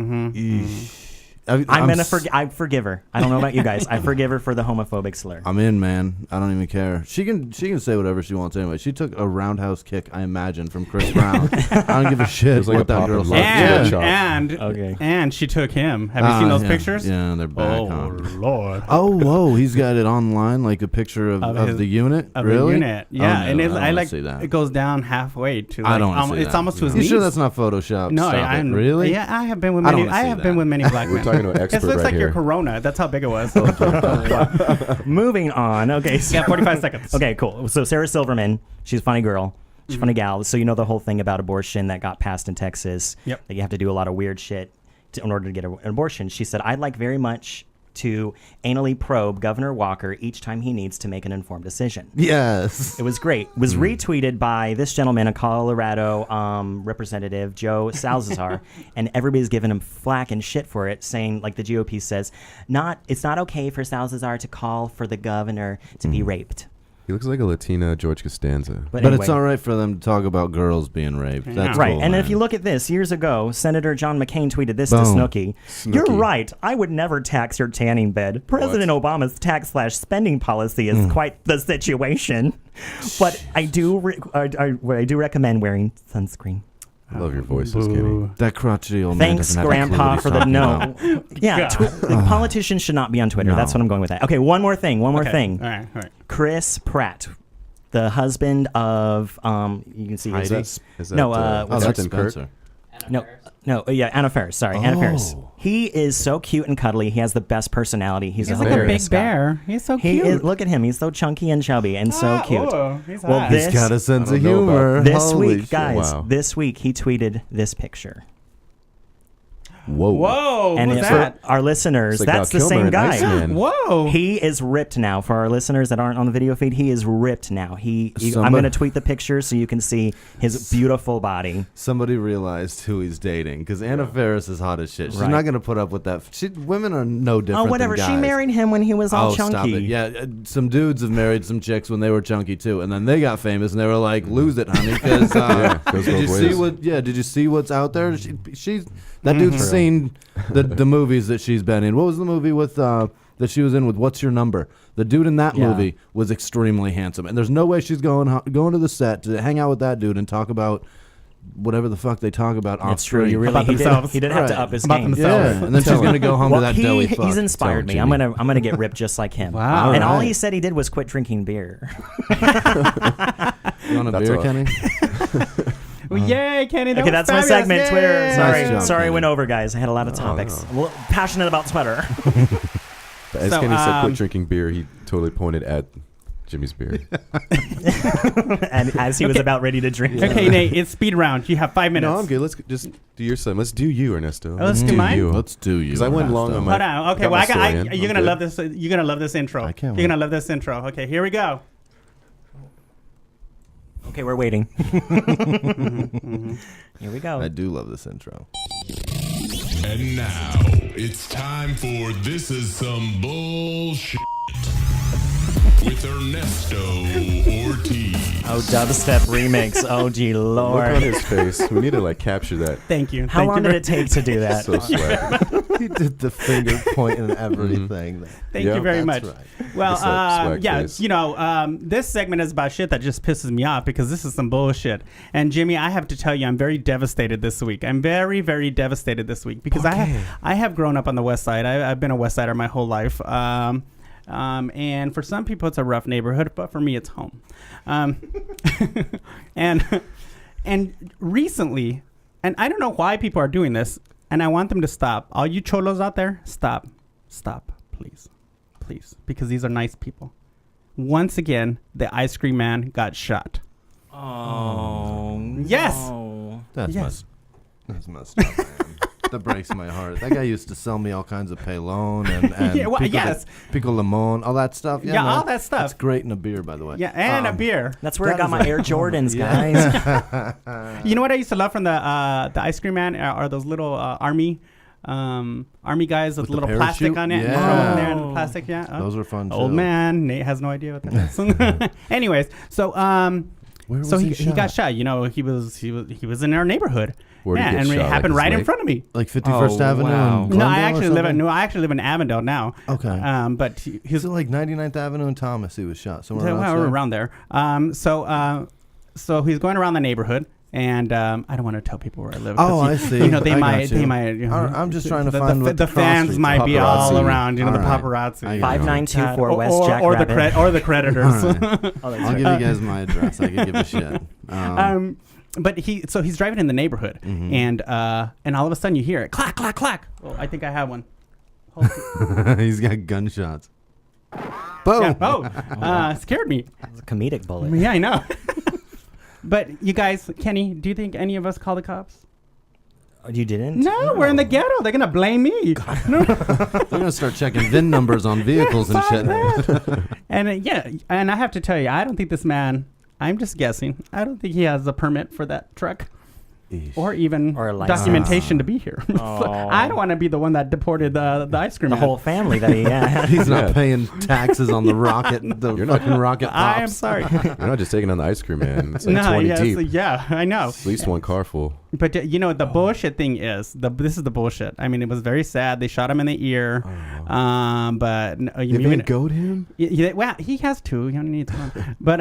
I forgive her. I don't know about you guys. I forgive her for the homophobic slur. I'm in, man. I don't even care. She can say whatever she wants anyway. She took a roundhouse kick, I imagine, from Chris Brown. I don't give a shit was like what a that pop girl and said. lock. And she took him. Have you seen those yeah. pictures? Yeah, they're back. Oh Lord. Oh, whoa! He's got it online, like a picture of the unit. Of really? the unit, yeah, Oh, no, and I don't I wanna like see that. it goes down halfway to. Like, I don't want to see it's that. almost to his You knees. sure that's not Photoshop? No, Stop I'm it. Really? Yeah, I have been with I don't many. wanna I see have that. been with many black men. We're talking to an This expert looks right like here. your Corona. That's how big it was. Moving on. Okay. So, Yeah, 45 seconds. Okay, cool. So Sarah Silverman, she's a funny girl. She's a funny gal. So you know the whole thing about abortion that got passed in Texas. Yep. That you have to do a lot of weird shit in order to get an abortion. She said, "I'd like very much to anally probe Governor Walker each time he needs to make an informed decision." Yes. It was great. It was retweeted by this gentleman, a Colorado representative, Joe Salazar, and everybody's giving him flack and shit for it, saying, like the GOP says, it's not okay for Salazar to call for the governor to be raped. He looks like a Latina George Costanza. But But anyway. it's all right for them to talk about girls being raped. That's Right, cool, and man. if you look at this, years ago, Senator John McCain tweeted this to Boom. Snooki. "You're Snooki. right. I would never tax your tanning bed. President Obama's tax/spending policy is quite the situation. But I do recommend wearing sunscreen." I love your voices, Kenny. that crotchety old man Thanks, doesn't have a clue Grandpa, what he's for the talking no. about. Yeah, politicians should not be on Twitter. No. That's what I'm going with that. Okay, one more thing. All right. Chris Pratt, the husband of you can see his Heidi? Is that, no, what's That's Captain Kirk? Spencer. Anna Faris. Sorry, Anna Faris. He is so cute and cuddly. He has the best personality. He's He's a like a hilarious big guy. bear. He's so He cute. is, look at him. He's so chunky and chubby and so cute. Oh, he's Well, hot. this- He's got a sense I of don't know about humor. This Holy week, shit. guys, Wow. this week he tweeted this picture. Whoa. Whoa, And who's for that? our listeners, It's like that's Val the Kilmer same in guy. Iceman. Whoa. He is ripped now. For our listeners that aren't on the video feed, he is ripped now. I'm Somebody- going to tweet the picture so you can see his beautiful body. Somebody realized who he's dating because Anna Faris is hot as shit. She's Right. not going to put up with that. Women are no different. Oh, whatever. Than She guys. married him when he was all Oh, chunky. stop it. Yeah, some dudes have married some chicks when they were chunky too, and then they got famous and they were like, "Lose it, honey," because goes did you both see ways. what? Yeah, did you see what's out there? She's that dude's seen the movies that she's been in. What was the movie with that she was in with What's Your Number? The dude in that Yeah. movie was extremely handsome, and there's no way she's going to the set to hang out with that dude and talk about whatever the fuck they talk about off It's true. screen. You really About he did, themselves. he did have to Right. up his About game. themselves. Yeah, and then she's gonna go home to that doughy fuck. He's inspired me. Tell him, I'm gonna get ripped just like him. Wow. And all Alright. he said he did was quit drinking beer. You want a That's beer, all. Kenny? Well, yay, Kenny. Okay, was that's my fabulous. segment. Yay. Twitter. Sorry, Nice job, sorry, I Kenny. went over, guys. I had a lot of topics. no. I'm a little passionate about Twitter. As So, Kenny said, quit drinking beer. He totally pointed at Jimmy's beer. And as he was about ready to drink. Okay, Nate, it's speed round. You have 5 minutes. No, I'm good. Let's just do your son. Let's do you, Ernesto. Let's do mine? you. Let's do you. Because I went long on my. Hold on. Okay, got well, my story in. you're I'm gonna good. love this. You're gonna love this intro. I can't You're wait. gonna love this intro. Okay, here we go. Okay, we're waiting. Here we go. I do love this intro. And now it's time for This Is Some Bullshit with Ernesto Ortiz. Oh, dubstep remix. Oh, gee, Look on Lord. his face. We need to like capture that. Thank you. How Thank long you did very- it take to do that? So swag. He did the finger point and everything. Thank Yeah, you very that's much. right. Well, Just that swag yeah, face. this segment is about shit that just pisses me off because this is some bullshit. And Jimmy, I have to tell you, I'm very devastated this week. I'm very, very devastated this week because I have grown up on the West Side. I've been a West Sider my whole life. And for some people, it's a rough neighborhood, but for me, it's home. And recently, and I don't know why people are doing this, and I want them to stop. All you cholos out there, stop, please, because these are nice people. Once again, the ice cream man got shot. Oh, Yes. no. That's Yes. messed up, man. That breaks my heart. That guy used to sell me all kinds of pelon and Yeah, well, yes. pico limon, all that stuff. Yeah, man. all that stuff. That's great in a beer, by the way. Yeah, and a beer. That's where I That got is my a- Air Jordans, Yeah. guys. You know what I used to love from the ice cream man are those little army guys with With the little plastic parachute? on it. And you Yeah. throw it in there and the plastic. Yeah. Those were fun, Old too. man Nate has no idea what that is. Anyways, so Where was so he he got shot? shot. You know, he was in our neighborhood. Where'd he Yeah, get and it shot? Like happened his right in leg? front of me. Like 51st Oh, Avenue wow. in No, Glendale I or actually live in Avondale now. Okay. But he's Is it like 99th Avenue and Thomas he was shot? Somewhere well, around we're there? around there. So he's going around the neighborhood. And I don't want to tell people where I live. 'cause Oh, I see. You know, they I might. got you. They might. You know, I'm just trying to the, find the, what the the cross fans streets might are. be all Paparazzi. around. You know, All the right. paparazzi. I got you. 5924 West Jack or the Rabbit. or the creditors. All right. Oh, that's I'll right. give you guys my address. I can give a shit. But he's driving in the neighborhood, Mm-hmm. and all of a sudden you hear it clack clack clack. Oh, I think I have one. He's got gunshots. Boom. Yeah, scared me. It's a comedic bullet. Yeah, I know. But you guys, Kenny, do you think any of us call the cops? Oh, you didn't? No, we're in the ghetto. They're gonna blame me. They're gonna start checking VIN numbers on vehicles and Fuck shit. that. And and I have to tell you, I don't think this man. I'm just guessing. I don't think he has a permit for that truck, or even Or a license. documentation to be here. So Oh. I don't want to be the one that deported the ice cream The man. whole family that he had. He's Yeah. not paying taxes on the rocket. The fucking rocket pops. I am sorry. You're not just taking on the ice cream man. It's like No, 20 yes, deep. yeah, I know. At least one car full. But you know the bullshit thing is this is the bullshit. I mean, it was very sad. They shot him in the ear. But you They mean Van Gogh'd him? well, he has two. He only needs one. But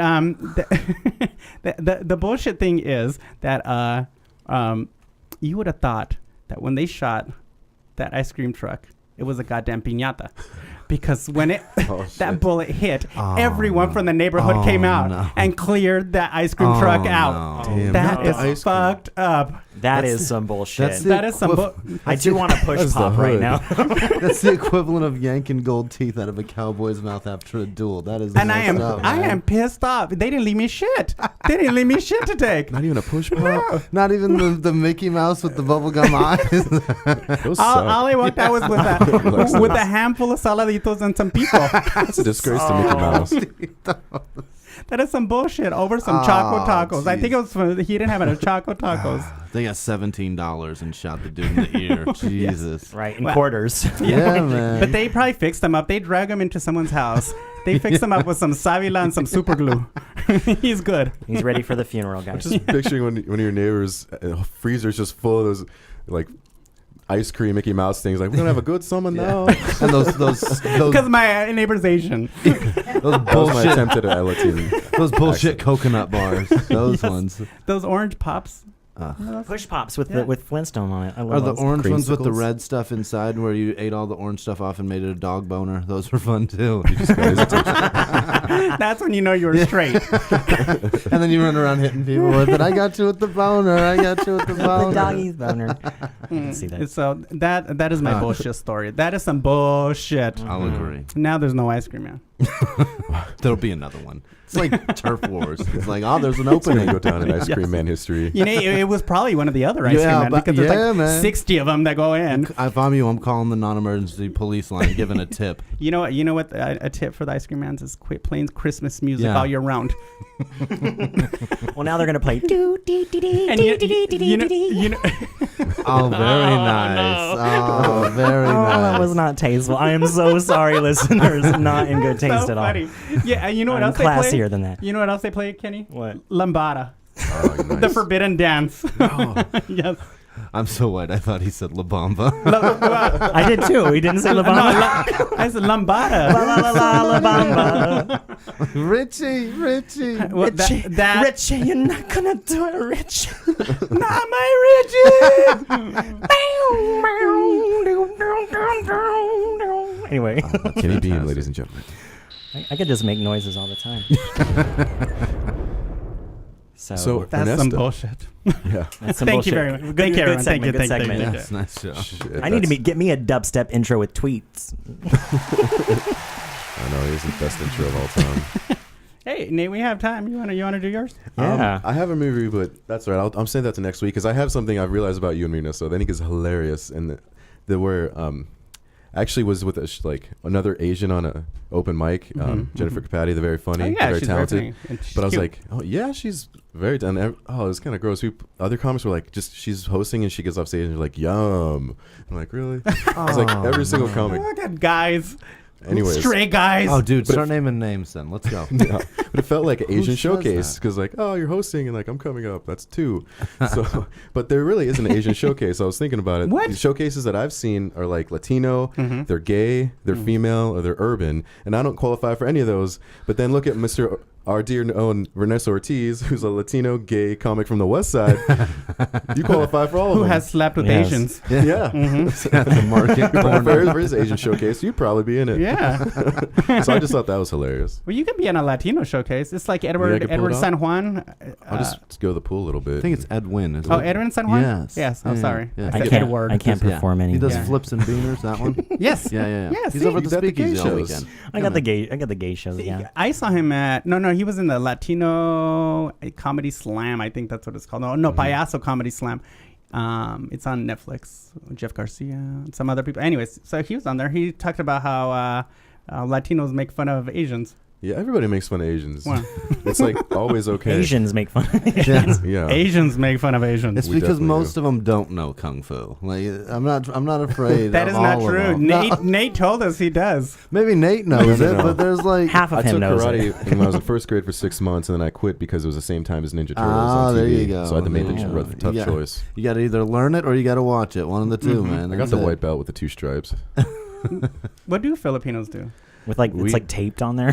the bullshit thing is that you would have thought that when they shot that ice cream truck, it was a goddamn piñata. Because when that shit. bullet hit, everyone from the neighborhood came out and cleared that ice cream truck out. no. Damn, That not the is ice cream. fucked up. That is some bullshit. that's the- That is some. I do want to push that's the pop right hood. now. That's the equivalent of yanking gold teeth out of a cowboy's mouth after a duel. That is. And I messed up, am man. pissed off. They didn't leave me shit. They didn't leave me shit to take. Not even a push pop? Not even the Mickey Mouse with the bubblegum eyes. Those All suck. I walked out was with a handful of saladitos and some pico. That's a disgrace to Mickey Mouse. That is some bullshit over some choco tacos. I jeez. think it was he didn't have enough choco tacos. They got $17 and shot the dude in the ear. Jesus. Right, in Well- quarters. Yeah, man. But they probably fixed them up. They drag him into someone's house. They fixed him up with some Savila and some super glue. He's good. He's ready for the funeral, guys. Just picturing one of your neighbors' freezer's just full of those, like, ice cream Mickey Mouse things. Like, we're going to have a good summer now. And those Because my neighbor's Asian. That was my bullshit attempt at a Latin. those bullshit coconut bars. Those ones. Those orange pops. Push pops with Yeah. with Flintstone on it. I Are love the those. orange ones with the Creamsicles? red stuff inside where you ate all the orange stuff off and made it a dog boner? Those were fun too. That's when you know you're straight. And then you run around hitting people with it. I got you with the boner. I got you with the The boner. doggy's boner. I can see that. So that is my bullshit story. That is some bullshit. I'll agree. Now there's no ice cream man. There'll be another one. It's like turf wars. It's like, oh, there's an It's going opening. to go down in ice cream man history. You know, it was probably one of the other ice Yeah, cream men but- because there's yeah, like man. 60 of them that go in. If I'm you, I'm calling the non-emergency police line, giving a tip. You know what? A tip for the ice cream mans is quit playing Christmas music Yeah. all year round. Well, now they're gonna play. And you know, I'll Very nice. Oh, very nice. That was not tasteful. I am so sorry, listeners. Not in good taste So at all. funny. Yeah, and you know what I'm else they play? classier than that. You know what else they play, Kenny? What? Lambada. Oh, nice. The forbidden dance. Yes. I'm so white. I thought he said La Bamba. I did too. He didn't say La Bamba. I said lambada. La Bamba. Richie. Well, that Richie, you're not gonna do it, Rich. not my Richie. Anyway, Kenny Beahm, ladies and gentlemen. I could just make noises all the time. So That's Ernesto. some bullshit. Yeah. That's some Thank you bullshit. very much. Good- Thank you, good everyone. Thank you. segment, good Thank you. segment. Thank you. Yes, nice show. Shit, I need to that's- get me a dubstep intro with tweets. I know, he's the best intro of all time. Hey, Nate, we have time. You wanna do yours? Yeah. I have a movie, but that's all right. I'm saying that to next week because I have something I've realized about you and Rena. So I think is hilarious, and that where actually was with like another Asian on a open mic, Jennifer Capati, the very funny, Oh, yeah, very she's talented. very funny. And she's But I was cute. like, oh yeah, she's very talented. Oh, it's kind of gross. Other comics were like, just she's hosting and she gets off stage and they're like, yum. I'm like, really? It's like every single comic. Oh, God, guys. Anyways, Stray guys. Oh, dude, But start naming names then. Let's go. yeah. But it felt like an Asian says showcase that? because like, oh, you're hosting and like I'm coming up. That's two. So, but there really is an Asian showcase. I was thinking about it. What? The showcases that I've seen are like Latino, they're gay, they're female, or they're urban, and I don't qualify for any of those. But then look at Mr. Our dear own Ernesto Ortiz, who's a Latino gay comic from the West Side. You qualify for all of Who them. has slept with Yes. Asians? Yeah. The market For his Asian showcase, you'd probably be in it. Yeah. So I just thought that was hilarious. Well, you can be in a Latino showcase. It's like I Edward could pull it off? San Juan. I'll just go to the pool a little bit. I think it's Edwin. Isn't Oh, it? Edwin San Juan? Yes. Yes. I'm Yeah, sorry. yeah. I I said can't. Edward. I can't Yeah. perform any. He does Yeah. flips and beaners. That one. Yes. Yeah. Yeah, He's see? over at He's the at the gay speakeasy all shows. weekend. I got the gay shows. See, Yeah. I saw him at no, he was in the Latino Comedy Slam. I think that's what it's called. No, Payaso Comedy Slam. It's on Netflix. Jeff Garcia and some other people. Anyways, so he was on there. He talked about how Latinos make fun of Asians. Yeah, everybody makes fun of Asians. Wow. It's like always okay. Asians make fun of Asians. Yeah. Asians make fun of Asians. It's We because definitely most do. of them don't know kung fu. Like I'm not afraid. That of is not all of true. them. Nate told us he does. Maybe Nate knows No, it, no. but there's like Half of I him took knows karate it. when I was in first grade for 6 months, and then I quit because it was the same time as Ninja Turtles on TV. there you go. So I had to make There you the go. tough Yeah. choice. You got to either learn it or you got to watch it. One of the two, man. I got That's the it. white belt with the 2 stripes. What do Filipinos do? With like We- it's like taped on there.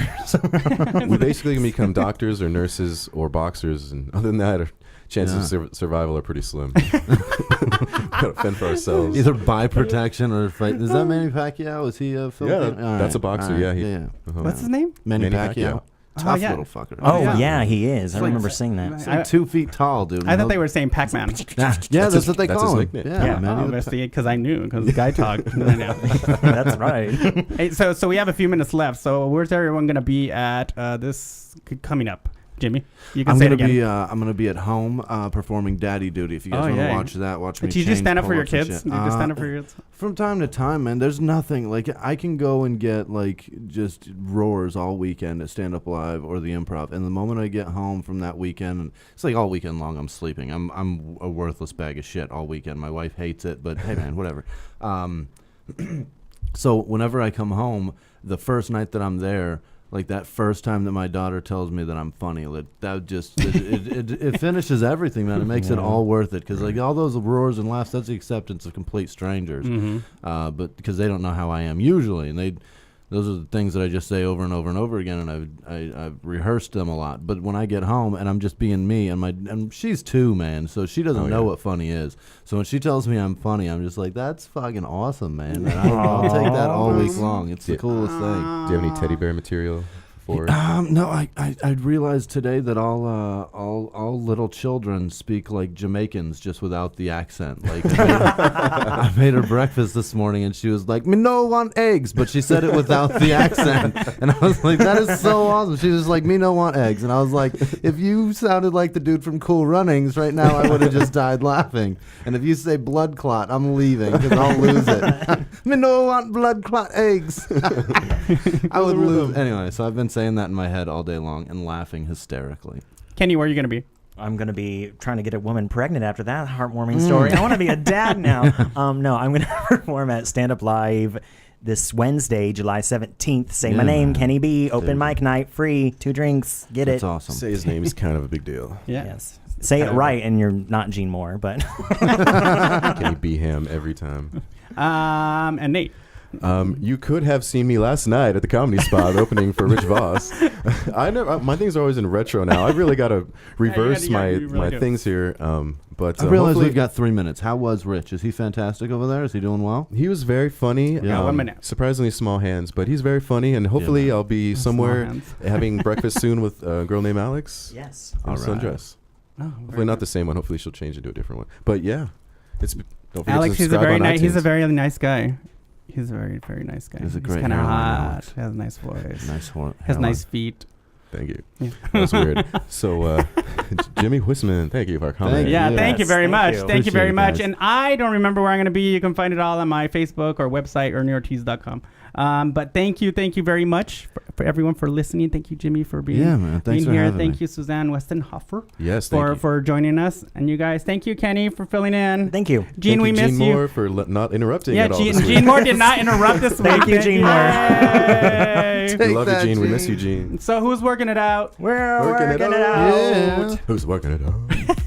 We basically can become doctors or nurses or boxers, and other than that, our chances of survival are pretty slim. Gotta fend for ourselves. Either buy protection or fight. Is that Manny Pacquiao? Is he a Filipino? Yeah, that's a boxer. Yeah, he- yeah. Uh-huh. What's his name? Manny, Manny Pacquiao. Pacquiao. Tough yeah. little fucker. Oh yeah. yeah, he is. I like- remember seeing that. He's like 2 feet tall, dude. I thought they were saying Pac-Man. Yeah, that's his- what they that's call his him. nickname. Yeah, Yeah, Manny the because I knew because the guy talked. I know. That's right. Hey, so we have a few minutes left. So where's everyone going to be at this coming up? Jimmy, you can I'm say it gonna again. be I'm gonna be at home performing Daddy Duty. If you guys Oh, want to yeah. watch that, watch me. Do you just change stand up for your pull-ups and kids? shit. Do you just stand up for your kids? From time to time, man. There's nothing like I can go and get like just roars all weekend at Stand Up Live or the Improv, and the moment I get home from that weekend, and it's like all weekend long I'm sleeping. I'm a worthless bag of shit all weekend. My wife hates it, but hey, man, whatever. So whenever I come home, the first night that I'm there. Like that first time that my daughter tells me that I'm funny, that just it finishes everything, man. It makes it all worth it because like all those roars and laughs, that's the acceptance of complete strangers. But because they don't know how I am usually, and those are the things that I just say over and over and over again, and I've rehearsed them a lot. But when I get home and I'm just being me, and she's 2, man, so she doesn't know what funny is. So when she tells me I'm funny, I'm just like, that's fucking awesome, man. And I'll take that all week long. It's the coolest thing. Do you have any teddy bear material for it? No, I realized today that all little children speak like Jamaicans just without the accent. Like I made her breakfast this morning and she was like, "Me no want eggs," but she said it without the accent, and I was like, "That is so awesome." She was like, "Me no want eggs," and I was like, "If you sounded like the dude from Cool Runnings right now, I would have just died laughing." And if you say blood clot, I'm leaving because I'll lose it. Me no want blood clot eggs. I would lose anyway. So I've been saying that in my head all day long and laughing hysterically. Kenny, where are you going to be? I'm going to be trying to get a woman pregnant after that heartwarming story. I want to be a dad now. No, I'm going to perform at Stand Up Live this Wednesday, July 17th. Say my name, Kenny B. Open mic night, free, 2 drinks. Get That's it. awesome. Say his name is kind of a big deal. Yeah. Yes. Say it right, and you're not Gene Moore, but Kenny Beahm every time. And Nate. You could have seen me last night at the Comedy Spot opening for Rich Voss. My things are always in retro now. I really got to reverse you really my do. things here. But I realize hopefully- we've got 3 minutes. How was Rich? Is he fantastic over there? Is he doing well? He was very funny. Yeah. 1 minute. Surprisingly small hands, but he's very funny. And hopefully I'll be somewhere hands. having breakfast soon with a girl named Alex. yes. In a sundress. Oh, Hopefully not the same one. Hopefully she'll change into a different one. But yeah, don't forget Alex, to he's a subscribe very on nice. He's a iTunes. very nice guy. He's a very, very nice guy. He's a great kind of hairline, hot. Alex. Has a nice voice. Nice Has hairline. nice feet. Thank you. Yeah. That was weird. So Jimmy Whisman, thank you for coming. Thank Yeah, you. thank you Yes, very thank much. you. Thank you very Appreciate it, much. guys. And I don't remember where I'm going to be. You can find it all on my Facebook or website or newortiz.com. But thank you very much for everyone for listening. Thank you, Jimmy, for being, Yeah, man. Thanks being for here. having Thank me. you, Suzanne Westenhoefer, Yes, thank you. for joining us. And you guys, thank you, Kenny, for filling in. Thank you. Gene, Thank we you, miss Gene you. Moore for not interrupting Yeah, at all. Gene, this week. Gene Moore did not interrupt this week. Thank you, Gene Moore. Yay. We love you, that, Gene. We miss Gene. you, Gene. So who's working it out? We're working it out. Yeah. Who's working it out?